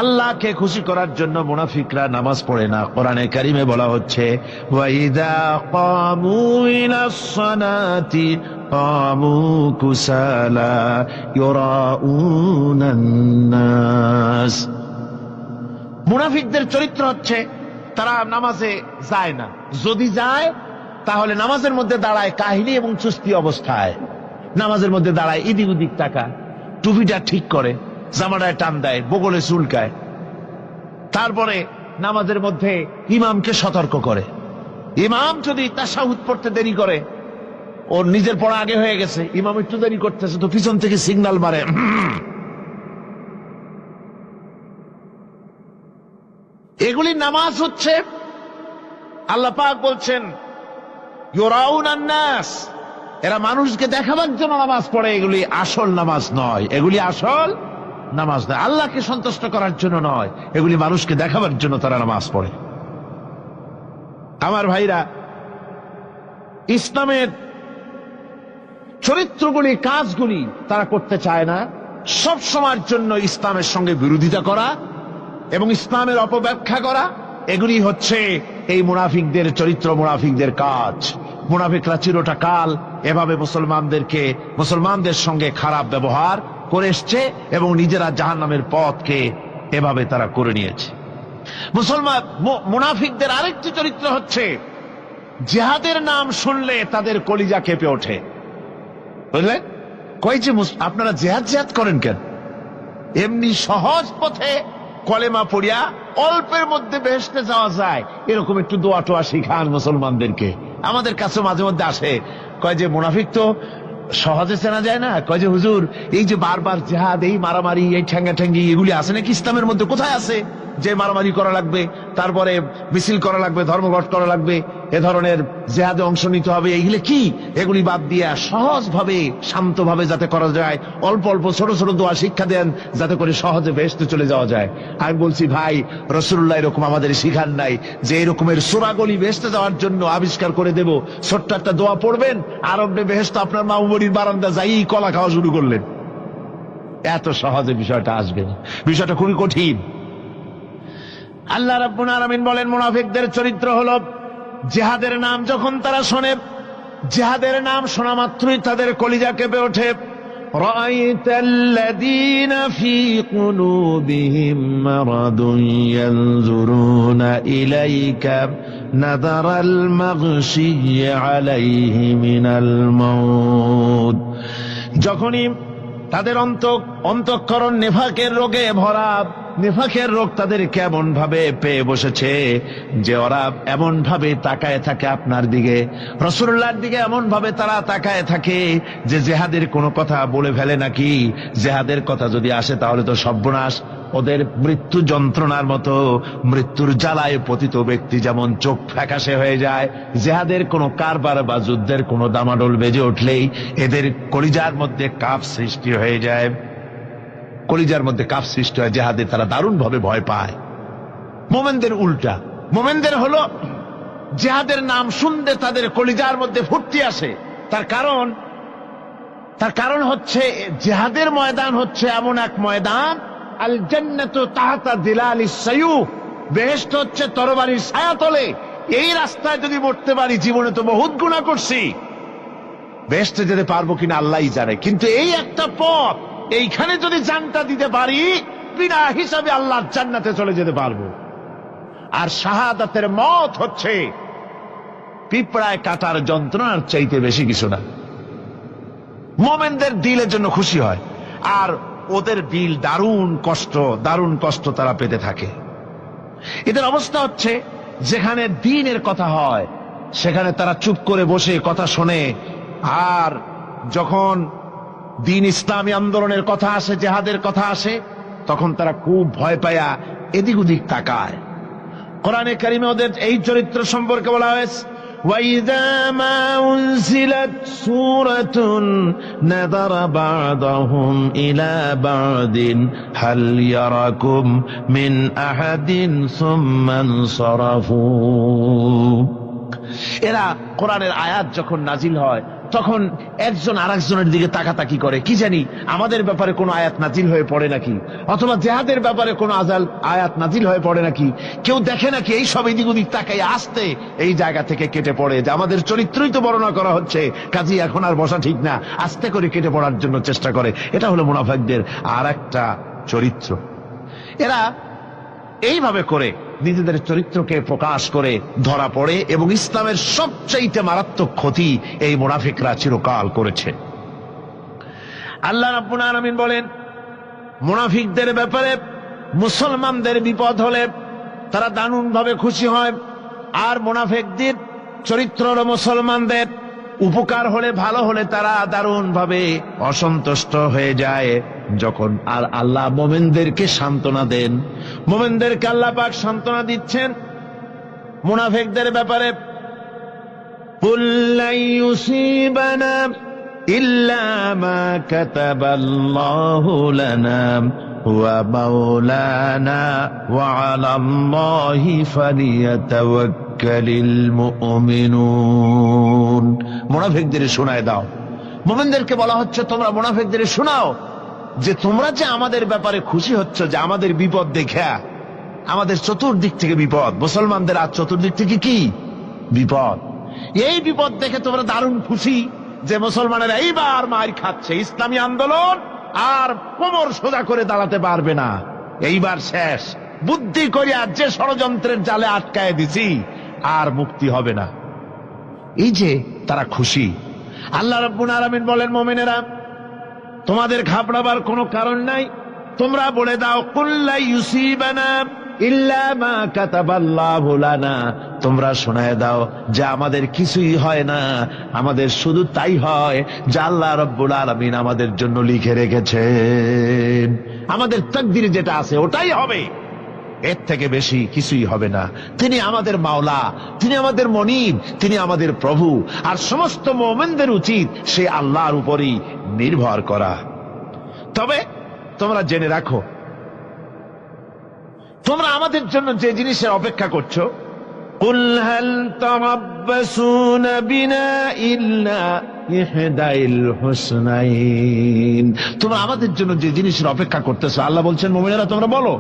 আল্লাহকে খুশি করার জন্য মুনাফিকরা নামাজ পড়ে না। কোরআনে কারিমে বলা হচ্ছে, ওয়াইদা কামু ইলাস সালাতি কামু কুসালা ইউরাউনান নাস। মুনাফিকদের চরিত্র হচ্ছে তারা নামাজে যায় না, যদি যায় তাহলে নামাজের মধ্যে দাঁড়ায় কাহিনী এবং চুস্তি অবস্থায়, নামাজের মধ্যে দাঁড়ায় এদিক ওদিক তাকায়, টুপিটা ঠিক করে, জামাটায় টান দেয়, বগলে চুলকায়, তারপরে নামাজের মধ্যে ইমামকে সতর্ক করে। ইমাম যদি তাশাহুদ পড়তে দেরি করে ওর নিজের পড়া আগে হয়ে গেছে, ইমাম একটু দেরি করতেছে, তো পিছন থেকে সিগন্যাল মারে। এগুলি নামাজ হচ্ছে। আল্লাহ পাক বলছেন ইউরাউনান নাস, এরা মানুষকে দেখাবার জন্য নামাজ পড়ে, এগুলি আসল নামাজ নয়, এগুলি আসল নামাজ নয়, আল্লাহকে সন্তুষ্ট করার জন্য নয়, এগুলি মানুষকে দেখাবার জন্য তারা নামাজ পড়ে। আমার ভাইরা, ইসলামের চরিত্রগুলি, কাজগুলি তারা করতে চায় না। সব সময়ের জন্য ইসলামের সঙ্গে বিরোধিতা করা এবং ইসলামের অপব্যাখ্যা করা, এগুলি হচ্ছে এই মুনাফিকদের চরিত্র, মুনাফিকদের কাজ। মুনাফিকরা চিরটা কাল এভাবে মুসলমানদের সঙ্গে খারাপ ব্যবহার করে এসছে এবং নিজেরা জাহান্নামের পথকে এভাবে তারা করে নিয়েছে। মুনাফিকদের আরেকটি চরিত্র হচ্ছে জিহাদের নাম শুনলে তাদের কলিজা কেঁপে ওঠে। বুঝলেন? কই যে আপনারা জিহাদ করেন কেন? এমনি সহজ পথে কলেমা পড়িয়া অল্পের মধ্যে বেহেশতে যাওয়া যায়, এরকম একটু দোয়া টোয়া শিখান মুসলমানদেরকে। আমাদের কাছে মাঝে মধ্যে আসে, কয় যে মুনাফিক তো সহজে চেনা যায় না। কয় যে হুজুর, এই যে বারবার জিহাদ, এই মারামারি, এই ঠ্যাঙ্গি এগুলি আছে নাকি ইসলামের মধ্যে? কোথায় আছে যে মারামারি করা লাগবে, তারপরে মিছিল করা লাগবে, ধর্মঘট করা লাগবে, এ ধরনের জিহাদে অংশ নিতে হবে? এইগুলি কি? এগুলি বাদ দিয়া সহজভাবে, শান্তভাবে যাতে করা যায়, অল্প অল্প ছোট ছোট দোয়া শিক্ষা দেন, যাতে করে সহজে বেহেশতে চলে যাওয়া যায়। আমি বলছি ভাই, রাসূলুল্লাহ এরকম আমাদের শিখান নাই যে এরকমের সূরাগুলি বেহেশতে যাওয়ার জন্য আবিষ্কার করে দেব। ছোট্ট একটা দোয়া পড়বেন, আরবে বেহেশত আপনার মামুবাড়ির বারান্দা যাই কলা খাওয়া শুরু করলেন। এত সহজে বিষয়টা আসবে না, বিষয়টা খুবই কঠিন। আল্লাহ রাব্বুল আলামিন বলেন, মুনাফিকদের চরিত্র হলো জিহাদের নাম যখন তারা শোনে, জিহাদের নাম শোনা মাত্রই তাদের কলিজা কেঁপে ওঠে। রাআইতাল্লাযীনা ফী কুলুবিহিম মারাদুন ইয়ানজুরুনা ইলাইকা নাযারাল মাগশিয়্যি আলাইহি মিনাল মাউত। যখনই তাদের অন্তঃকরণ নেফাকের রোগে ভরা, নেফাকের রোগ তাদের কেমন ভাবে পেয়ে বসেছে যে ওরা এমন ভাবে তাকায় থাকে আপনার দিকে, রাসূলুল্লাহর দিকে এমন ভাবে তারা তাকায় থাকে যে জেহাদের কোনো কথা বলে ফেলে নাকি। জেহাদের কথা যদি আসে তাহলে তো সর্বনাশ। ওদের মৃত্যু যন্ত্রণার মতো, মৃত্যুর জ্বালায় পতিত ব্যক্তি যেমন চোখ ফ্যাকাশে হয়ে যায়, জেহাদের কোনো কারবার বা যুদ্ধের কোনো দামাডোল বেজে উঠলেই এদের কলিজার মধ্যে কাঁপ সৃষ্টি হয়ে যায়, কলিজার মধ্যে কাঁপ সৃষ্টি হয়। জেহাদে তারা দারুণ ভাবে ভয় পায়। মোমেনদের উল্টা, মোমেনদের হলো জেহাদের নাম শুনতে তাদের কলিজার মধ্যে ফুর্তি আসে। তার কারণ হচ্ছে জেহাদের ময়দান হচ্ছে এমন এক ময়দান, আল জান্নাতু তাহতা যিলালিস সায়ুফ, বেহেশত হচ্ছে তরবারির ছায়াতলে। এই রাস্তায় যদি মরতে পারি, জীবনে তো বহুত গুনাহ করছি, বেহেশতে যেতে পারবো কিনা আল্লাহই জানে, কিন্তু এই একটা পথ, এইখানে যদি জানটা দিতে পারি, বিনা হিসাবে আল্লাহর জান্নাতে চলে যেতে পারবো। আর শাহাদাতের মত হচ্ছে পিঁপড়ায় কাটার যন্ত্রণার চাইতে বেশি কিছু না। মোমেনদের দিলের জন্য খুশি হয়, আর ওদের দিল দারুণ কষ্ট তারা পেতে থাকে। এদের অবস্থা হচ্ছে, যেখানে দ্বীনের কথা হয় সেখানে তারা চুপ করে বসে কথা শোনে, আর যখন দ্বীন ইসলামী আন্দোলনের কথা আসে, জেহাদের কথা আসে, তখন তারা খুব ভয় পায়া এদিক ওদিক তাকায়। কোরআনে কারিমে ওদের এই চরিত্র সম্পর্কে বলা হয়েছে, وَإِذَا مَا أُنْزِلَتْ سُورَةٌ نَظَرَ بَعْضُهُمْ إِلَى بَعْضٍ هَلْ يَرَاكُمْ مِنْ أَحَدٍ ثُمَّ انصَرَفُوا। এরা কোরআনের আয়াত যখন নাজিল হয় তখন একজন আরেকজনের দিকে তাকাতাকি করে, কি জানি আমাদের ব্যাপারে কোনো আয়াত নাজিল হয়ে পড়ে নাকি, অথবা জেহাদের ব্যাপারে কোনো আয়াত নাজিল হয়ে পড়ে নাকি। কেউ দেখে নাকি এই সব এদিক ওদিক তাকাই আসতে এই জায়গা থেকে কেটে পড়ে, যে আমাদের চরিত্রই তো বর্ণনা করা হচ্ছে, কাজী এখন আর বসা ঠিক না, আস্তে করে কেটে পড়ার জন্য চেষ্টা করে। এটা হলো মুনাফিকদের আর একটা চরিত্র। এরা এইভাবে করে নিজেদের চরিত্রকে প্রকাশ করে ধরা পড়ে, এবং ইসলামের সবচাইতে মারাত্মক ক্ষতি এই মুনাফিকরা চিরকাল করেছে। আল্লাহ রাব্বুল আলামিন বলেন, মুনাফিকদের ব্যাপারে মুসলমানদের বিপদ হলে তারা দারুণ ভাবে খুশি হয়, আর মুনাফিকদের চরিত্র হলো মুসলমানদের উপকার হলে ভালো হলে তারা দারুণ ভাবে অসন্তুষ্ট হয়ে যায়। যখন আর আল্লাহ মোমেনদেরকে সান্ত্বনা দেন, মোমেনদেরকে আল্লাহ পাক সান্ত্বনা দিচ্ছেন মুনাফিকদের ব্যাপারে। কুল লা ইউসিবানা ইল্লা মা কাতাবাল্লাহু লানা ওয়া মাওলানা ওয়া আলাল্লাহি ফালিয়াতাওয়াক্কালিল মুমিনুন। মুনাফিকদের শোনায় দাও। মুমিনদেরকে বলা হচ্ছে তোমরা মুনাফিকদের শোনাও যে তোমরা যে আমাদের ব্যাপারে খুশি হচ্ছ, যে আমাদের বিপদ দেখা, আমাদের চতুর্দিক থেকে বিপদ, মুসলমানদের আজ চতুর্দিক থেকে কি বিপদ, এই বিপদ দেখে তোমরা দারুণ খুশি যে মুসলমানেরা এইবার মার খাচ্ছে, ইসলামী আন্দোলন আর কোমর সোজা করে দাঁড়াতে পারবে না, এইবার শেষ, বুদ্ধি করিয়া যে ষড়যন্ত্রের জালে আটকায় দিছি আর মুক্তি হবে না। এই যে তারা খুশি। আল্লাহ রাব্বুল আলামিন বলেন, মুমিনেরা তোমাদের ঘাবড়াবার কোনো কারণ নাই, তোমরা বলে দাও কুল লা ইউসিবানা ইল্লা মা কাতাবাল্লাহু লানা, তোমরা শোনায় দাও যে আমাদের কিছুই হয় না, আমাদের শুধু তাই হয় যা আল্লাহ রাব্বুল আলামিন আমাদের জন্য লিখে রেখেছেন। আমাদের তাকদীরে যেটা আছে ওটাই হবে, এর থেকে বেশি কিছুই হবে না। তিনি আমাদের মাওলা, তিনি আমাদের মনিব, তিনি আমাদের প্রভু। আর সমস্ত মুমিনদের উচিত সে আল্লাহর উপরই নির্ভর করা। তবে তোমরা জেনে রাখো, তোমরা আমাদের জন্য যে জিনিসের অপেক্ষা করছো, কুল হাল তারাব্বাসুনা বিনা ইল্লা ইহদাইল হুসনাইন, তোমরা আমাদের জন্য যে জিনিসের অপেক্ষা করতেছো, আল্লাহ বলছেন মুমিনেরা তোমরা বলো,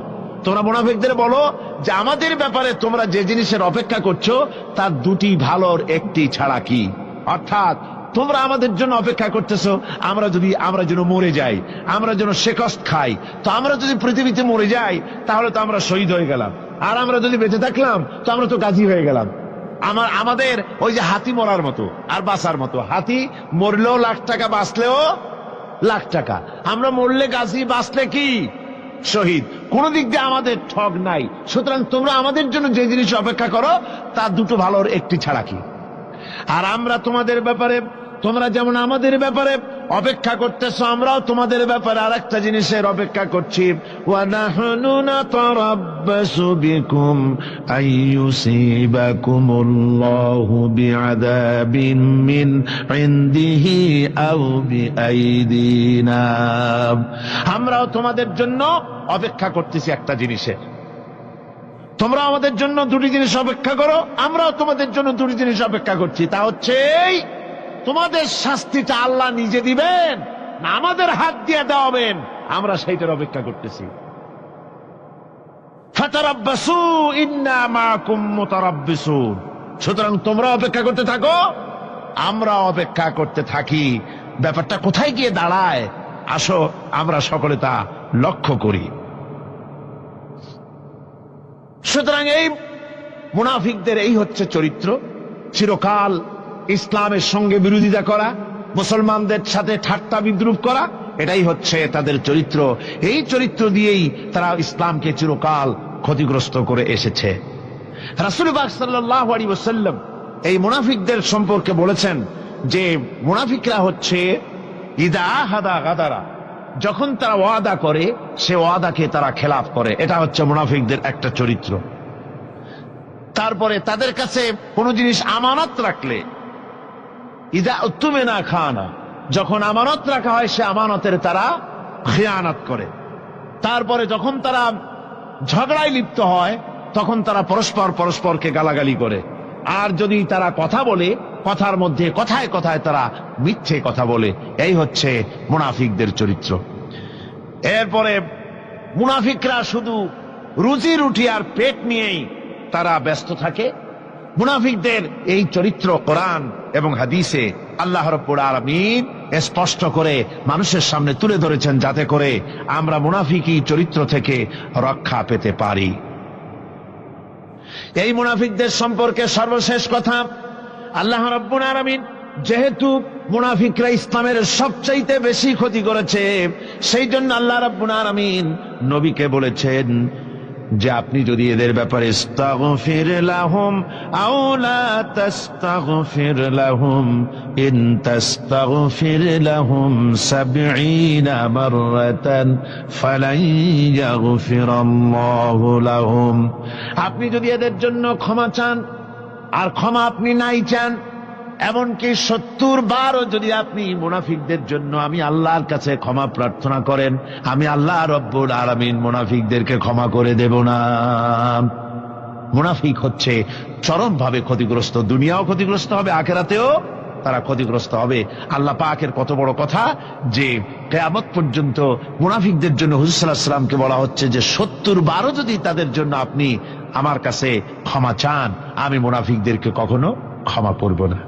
তোমরা মুনাফিকদের বলো যে আমাদের ব্যাপারে তোমরা যে জিনিসের অপেক্ষা করছো তার দুটি ভালোর একটি ছাড়া কি, অর্থাৎ তোমরা আমাদের জন্য অপেক্ষা করতেছো আমরা যেন মরে যাই, আমরা যেন শেকস্ত খাই। তো আমরা যদি পৃথিবীতে মরে যাই তাহলে তো আমরা শহীদ হয়ে গেলাম, আর আমরা যদি বেঁচে থাকলাম তো আমরা তো গাজী হয়ে গেলাম। আমাদের ওই যে হাতি মরার মতো আর বাঁচার মতো, হাতি মরলেও লাখ টাকা, বাঁচলেও লাখ টাকা, আমরা মরলে গাজী, বাঁচলে কি শহীদ, কোন দিক দিয়ে আমাদের ঠগ নাই। সুতরাং তোমরা আমাদের জন্য যে জিনিস অপেক্ষা করো তার দুটো ভালোর একটি ছাড়া কি। আর আমরা তোমাদের ব্যাপারে, তোমরা যেমন আমাদের ব্যাপারে অপেক্ষা করতেছো, আমরাও তোমাদের ব্যাপারে আরেকটা জিনিসের অপেক্ষা করছি। ওয়া নাহনু নাতারাব্বাসু বিকুম আইয়ুসিবাকুমুল্লাহু বিআযাবিন মিন ইনদিহি আও বিআইদিনা, আমরাও তোমাদের জন্য অপেক্ষা করতেছি একটা জিনিসের। তোমরা আমাদের জন্য দুটি জিনিস অপেক্ষা করো, আমরাও তোমাদের জন্য দুটি জিনিস অপেক্ষা করছি। তা হচ্ছে তোমাদের শাস্তিটা আল্লাহ নিজে দিবেন না আমাদের হাত দিয়ে দেওয়াবেন, আমরা সেইটার অপেক্ষা করতেছি। ফাতারাব্বাসু ইন্না মাআকুম মুতারাব্বিসুন, সুতরাং তোমরা অপেক্ষা করতে থাকো, আমরা অপেক্ষা করতে থাকি। ব্যাপারটা কোথায় গিয়ে দাঁড়ায় আসো আমরা সকলে তা লক্ষ্য করি। সুতরাং এই মুনাফিকদের এই হচ্ছে চরিত্র, চিরকাল ইসলামের সঙ্গে বিরোধিতা করা, মুসলমানদের সাথে ঠাট্টা বিদ্রুপ করা, এটাই হচ্ছে তাদের চরিত্র। এই চরিত্র দিয়েই তারা ইসলামকে চিরকাল ক্ষতিগ্রস্ত করে এসেছে। রাসূল পাক সাল্লাল্লাহু আলাইহি ওয়াসাল্লাম এই মুনাফিকদের সম্পর্কে বলেছেন যে মুনাফিকরা হচ্ছে ইদা আহাদা গাদারা, যখন তারা ওয়াদা করে সে ওয়াদাকে তারা খেলাফ করে, এটা হচ্ছে মুনাফিকদের একটা চরিত্র। তারপরে তাদের কাছে কোনো জিনিস আমানত রাখলে, ইদা উত্তুমিনা খানা, যখন আমানত রাখা হয় সে আমানতের তারা খিয়ানত করে। তারপরে যখন তারা ঝগড়ায় লিপ্ত হয় তখন তারা পরস্পরকে গালাগালি করে। আর যদি তারা কথা বলে, কথার মধ্যে কথায় কথায় তারা মিথ্যে কথা বলে। এই হচ্ছে মুনাফিকদের চরিত্র। এরপরে মুনাফিকরা শুধু রুজি রুটি আর পেট নিয়েই তারা ব্যস্ত থাকে। মুনাফিকদের এই চরিত্র কোরআন এবং হাদিসে আল্লাহ রাব্বুল আলামিন স্পষ্ট করে মানুষের সামনে তুলে ধরেছেন, যাতে করে আমরা মুনাফিকি চরিত্র থেকে রক্ষা পেতে পারি। এই মুনাফিকদের সম্পর্কে সর্বশেষ কথা, আল্লাহ রাব্বুল আলামিন যেহেতু মুনাফিকরা ইসলামের সবচাইতে বেশি ক্ষতি করেছে, সেই জন্য আল্লাহ রাব্বুল আলামিন নবীকে বলেছেন যে আপনি যদি এদের ব্যাপারে ইস্তাগফির লাহুম আও লা তাস্তাগফির লাহুম ইন তাস্তাগফির লাহুম 70 মাররাতান ফালান ইয়াগফিরাল্লাহু লাহুম, আপনি যদি এদের জন্য ক্ষমা চান আর ক্ষমা আপনি নাই চান, এমনকি 70 বারও যদি আপনি মুনাফিকদের জন্য আমি আল্লাহর কাছে ক্ষমা প্রার্থনা করেন, আমি আল্লাহ রব্বুল আলামিন মুনাফিকদেরকে ক্ষমা করে দেব না। মুনাফিক হচ্ছে চরমভাবে ক্ষতিগ্রস্ত, দুনিয়াও ক্ষতিগ্রস্ত হবে, আখিরাতেও তারা ক্ষতিগ্রস্ত হবে। আল্লাহ পাকের কত বড় কথা যে কিয়ামত পর্যন্ত মুনাফিকদের জন্য হুজুর সাল্লাল্লাহু আলাইহি ওয়াসাল্লামকে বলা হচ্ছে যে 70 বারও যদি তাদের জন্য আপনি আমার কাছে ক্ষমা চান, আমি মুনাফিকদেরকে কখনো ক্ষমা করব না।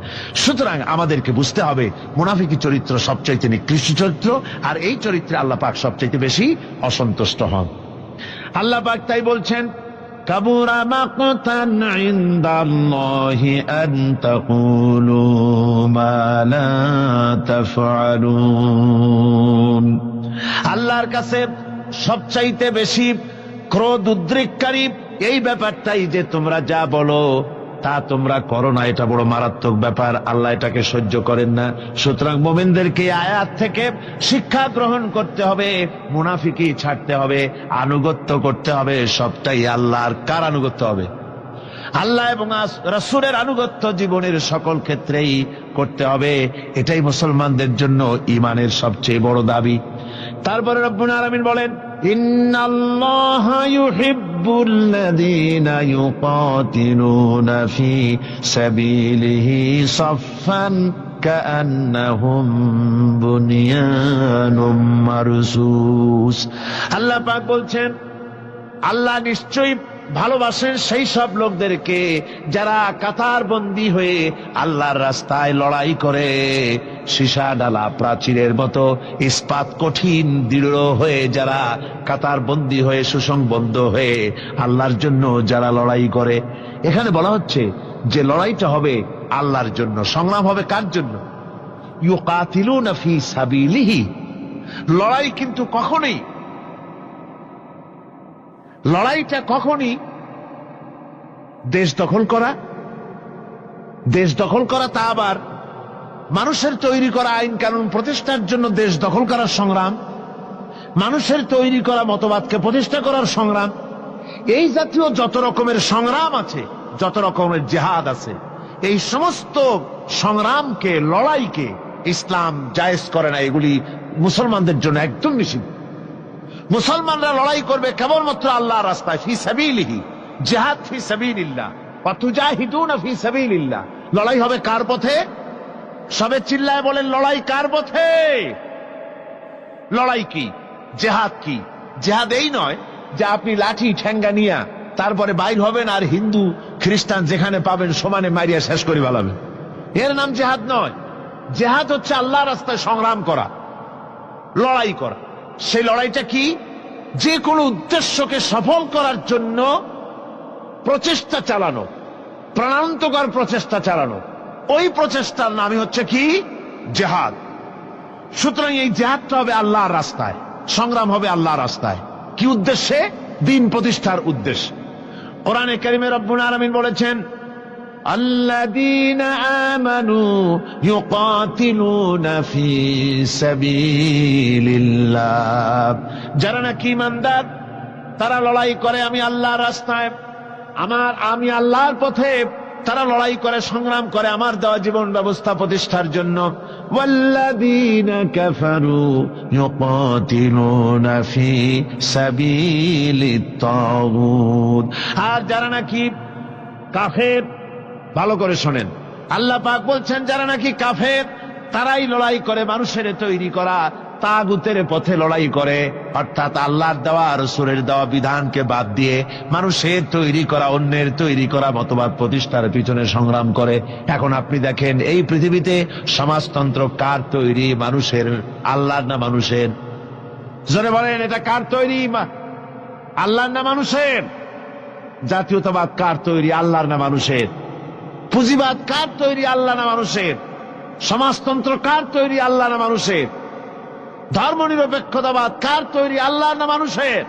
সুতরাং আমাদেরকে বুঝতে হবে মুনাফিকি চরিত্র সবচাইতে নিকৃষ্ট চরিত্র, আর এই চরিত্রে আল্লাহ পাক সবচাইতে বেশি অসন্তুষ্ট হন। আল্লাহ পাক তাই বলছেন, কাবুরা মাকতান ইনদাল্লাহি আন তাকুলু মা লা তাফআলুন, আল্লাহর কাছে সবচাইতে বেশি ক্রোধ উদ্রেককারী এই ব্যাপারটাই যে তোমরা যা বলো তা তোমরা করো না, এটা বড় মারাত্মক ব্যাপার, আল্লাহ এটাকে সহ্য করেন না। সুতরাং মুমিনদেরকে আয়াত থেকে শিক্ষা গ্রহণ করতে হবে, মুনাফিকি ছাড়তে হবে, আনুগত্য করতে হবে, সবটাই আল্লাহর। কার আনুগত্য হবে? আল্লাহ এবং রাসূলের আনুগত্য জীবনের সকল ক্ষেত্রেই করতে হবে। এটাই মুসলমানদের জন্য ঈমানের সবচেয়ে বড় দাবি। তারপরে রব্বুল আলামিন বলেন, ইন্নাল্লাহা ইউহিব্বুল্লাযীনা ইউকাতিলুনা ফি সাবিলিহি সাফফান কাআন্নাহুম বুনিয়ানুম মারসুস। আল্লাহ পাক বলছেন, আল্লাহ নিশ্চয়ই ভালোবাসেন সেই সব লোকদেরকে যারা কাতারবন্দী হয়ে আল্লাহর রাস্তায় লড়াই করে, সীসা ডালা প্রাচীরের মতো ইস্পাত কঠিন দৃঢ় হয়ে যারা কাতারবন্দী হয়ে সুসংবদ্ধ হয়ে আল্লাহর জন্য যারা লড়াই করে। এখানে বলা হচ্ছে যে লড়াইটা হবে আল্লাহর জন্য, সংগ্রাম হবে কার জন্য? ইউকাতিলুনা ফি সাবিলিহি। লড়াই কিন্তু লড়াইটা কখনই দেশ দখল করা, তা আবার মানুষের তৈরি করা আইন কানুন প্রতিষ্ঠার জন্য দেশ দখল করার সংগ্রাম, মানুষের তৈরি করা মতবাদকে প্রতিষ্ঠা করার সংগ্রাম, এই জাতীয় যত রকমের সংগ্রাম আছে, যত রকমের জিহাদ আছে, এই সমস্ত সংগ্রামকে, লড়াইকে ইসলাম জায়েজ করে না। এগুলি মুসলমানদের জন্য একদম নিষিদ্ধ। মুসলমানরা লড়াই করবে কেবলমাত্র আল্লাহর রাস্তায়, ফি সাবিলিহি, জিহাদ ফি সাবিলিল্লাহ, ওয়া তুজাহিদুনা ফি সাবিলিল্লাহ। লড়াই হবে কার পথে? সবে চিল্লায় বলেন, লড়াই কার পথে? লড়াই কি? জিহাদ কি? জিহাদ এই নয় যে আপনি লাঠি ঠেঙ্গা নিয়া তারপরে বাইর হবেন আর হিন্দু খ্রিস্টান যেখানে পাবেন সমানে মারিয়া শেষ করে ফেলাবেন, এর নাম জিহাদ নয়। জিহাদ হচ্ছে আল্লাহর রাস্তায় সংগ্রাম করা, লড়াই করা। সেই লড়াইটা কি? যে কোনো উদ্দেশ্যকে সফল করার জন্য প্রচেষ্টা চালানো, প্রাণান্তকর প্রচেষ্টা চালানো, ওই প্রচেষ্টার নামই হচ্ছে কি? জিহাদ। সুতরাং এই জিহাদটা হবে আল্লাহর রাস্তায়, সংগ্রাম হবে আল্লাহর রাস্তায়। কি উদ্দেশ্যে? দ্বীন প্রতিষ্ঠার উদ্দেশ্যে। কোরআনে কারিমে রব্বুল আলামিন বলেছেন, الذين آمنوا يقاتلون في سبيل الله, যারা নাকি ঈমানদার তারা লড়াই করে আমি আল্লাহর রাস্তায়, আমি আল্লাহর পথে, তারা লড়াই করে, সংগ্রাম করে আমার দেওয়া জীবন ব্যবস্থা প্রতিষ্ঠার জন্য। ওয়াল্লাযীনা কাফারু ইউকাতিলুনা ফি সাবিলিত তাগুত, আর যারা নাকি কাফের, ভালো করে শোনেন, আল্লাহ পাক বলছেন যারা নাকি কাফের তারাই লড়াই করে মানুষের তৈরি করা তাগুতের পথে লড়াই করে, অর্থাৎ আল্লাহর দেওয়া রাসূলের দেওয়া বিধানকে বাদ দিয়ে মানুষের তৈরি করা, অন্যের তৈরি করা মতবাদ প্রতিষ্ঠার পিছনে সংগ্রাম করে। এখন আপনি দেখেন এই পৃথিবীতে সমাজতন্ত্র কার তৈরি? মানুষের। আল্লাহর না মানুষের? জোরে বলেন, এটা কার তৈরি? আল্লাহর না মানুষের? জাতীয়তাবাদ কার তৈরি? আল্লাহর না মানুষের? পুঁজিবাদ কার তৈরি? আল্লাহ না মানুষের? সমাজতন্ত্র কার তৈরি? আল্লাহ না মানুষের? ধর্মনিরপেক্ষতাবাদ কার তৈরি? আল্লাহ না মানুষের?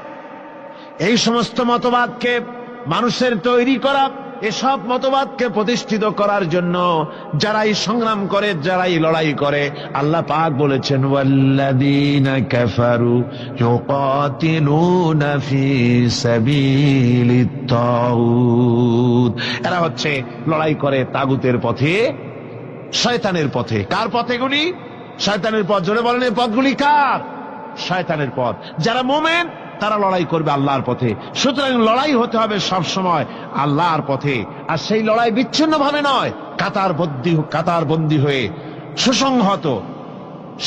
এই সমস্ত মতবাদকে মানুষের তৈরি করা, এসব মতবাদকে প্রতিষ্ঠিত করার জন্য যারাই সংগ্রাম করে, যারাই লড়াই করে, আল্লাহ পাক বলেছেন ওয়াল্লাযীনা কাফারু ইউকাতিলুনা ফি সাবিলিত তাগুত। এরা হচ্ছে লড়াই করে তাগুতের পথে, শয়তানের পথে। কার পথে গুলি? শয়তানের পথ। জোরে বলেন, এই পথগুলি কার? শয়তানের পথ। যারা মুমিন তারা লড়াই করবে আল্লাহর পথে। সুতরাং লড়াই হতে হবে সব সময় আল্লাহর পথে, আর সেই লড়াই বিচ্ছিন্ন ভাবে নয়, কাতারবন্দি হয়ে সুসংহত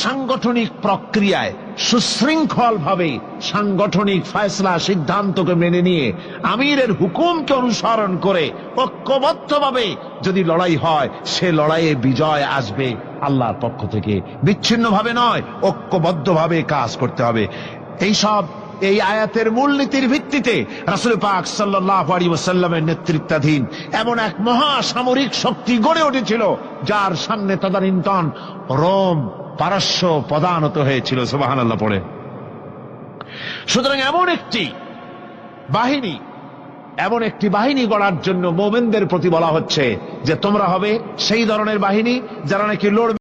সাংগঠনিক প্রক্রিয়ায় সুশৃঙ্খল ভাবে সাংগঠনিক ফয়সলা সিদ্ধান্তকে মেনে নিয়ে আমিরের হুকুমকে অনুসরণ করে ঐক্যবদ্ধভাবে যদি লড়াই হয়, সে লড়াইয়ে বিজয় আসবে আল্লাহর পক্ষ থেকে। বিচ্ছিন্ন ভাবে নয়, ঐক্যবদ্ধভাবে কাজ করতে হবে। এই আয়াতের মূলনীতির ভিত্তিতে রাসূল পাক সাল্লাল্লাহু আলাইহি ওয়াসাল্লামের নেতৃত্বাধীন এমন এক মহা সামরিক শক্তি গড়ে উঠেছিল, যার সামনে তদানীন্তন রোম পারস্য পদানত হয়েছিল। সুবহানাল্লাহ পড়ে। সুতরাং এমন একটি বাহিনী গড়ার জন্য মুমিনদের প্রতি বলা হচ্ছে যে তোমরা হবে সেই ধরনের বাহিনী যারা নাকি লড়বে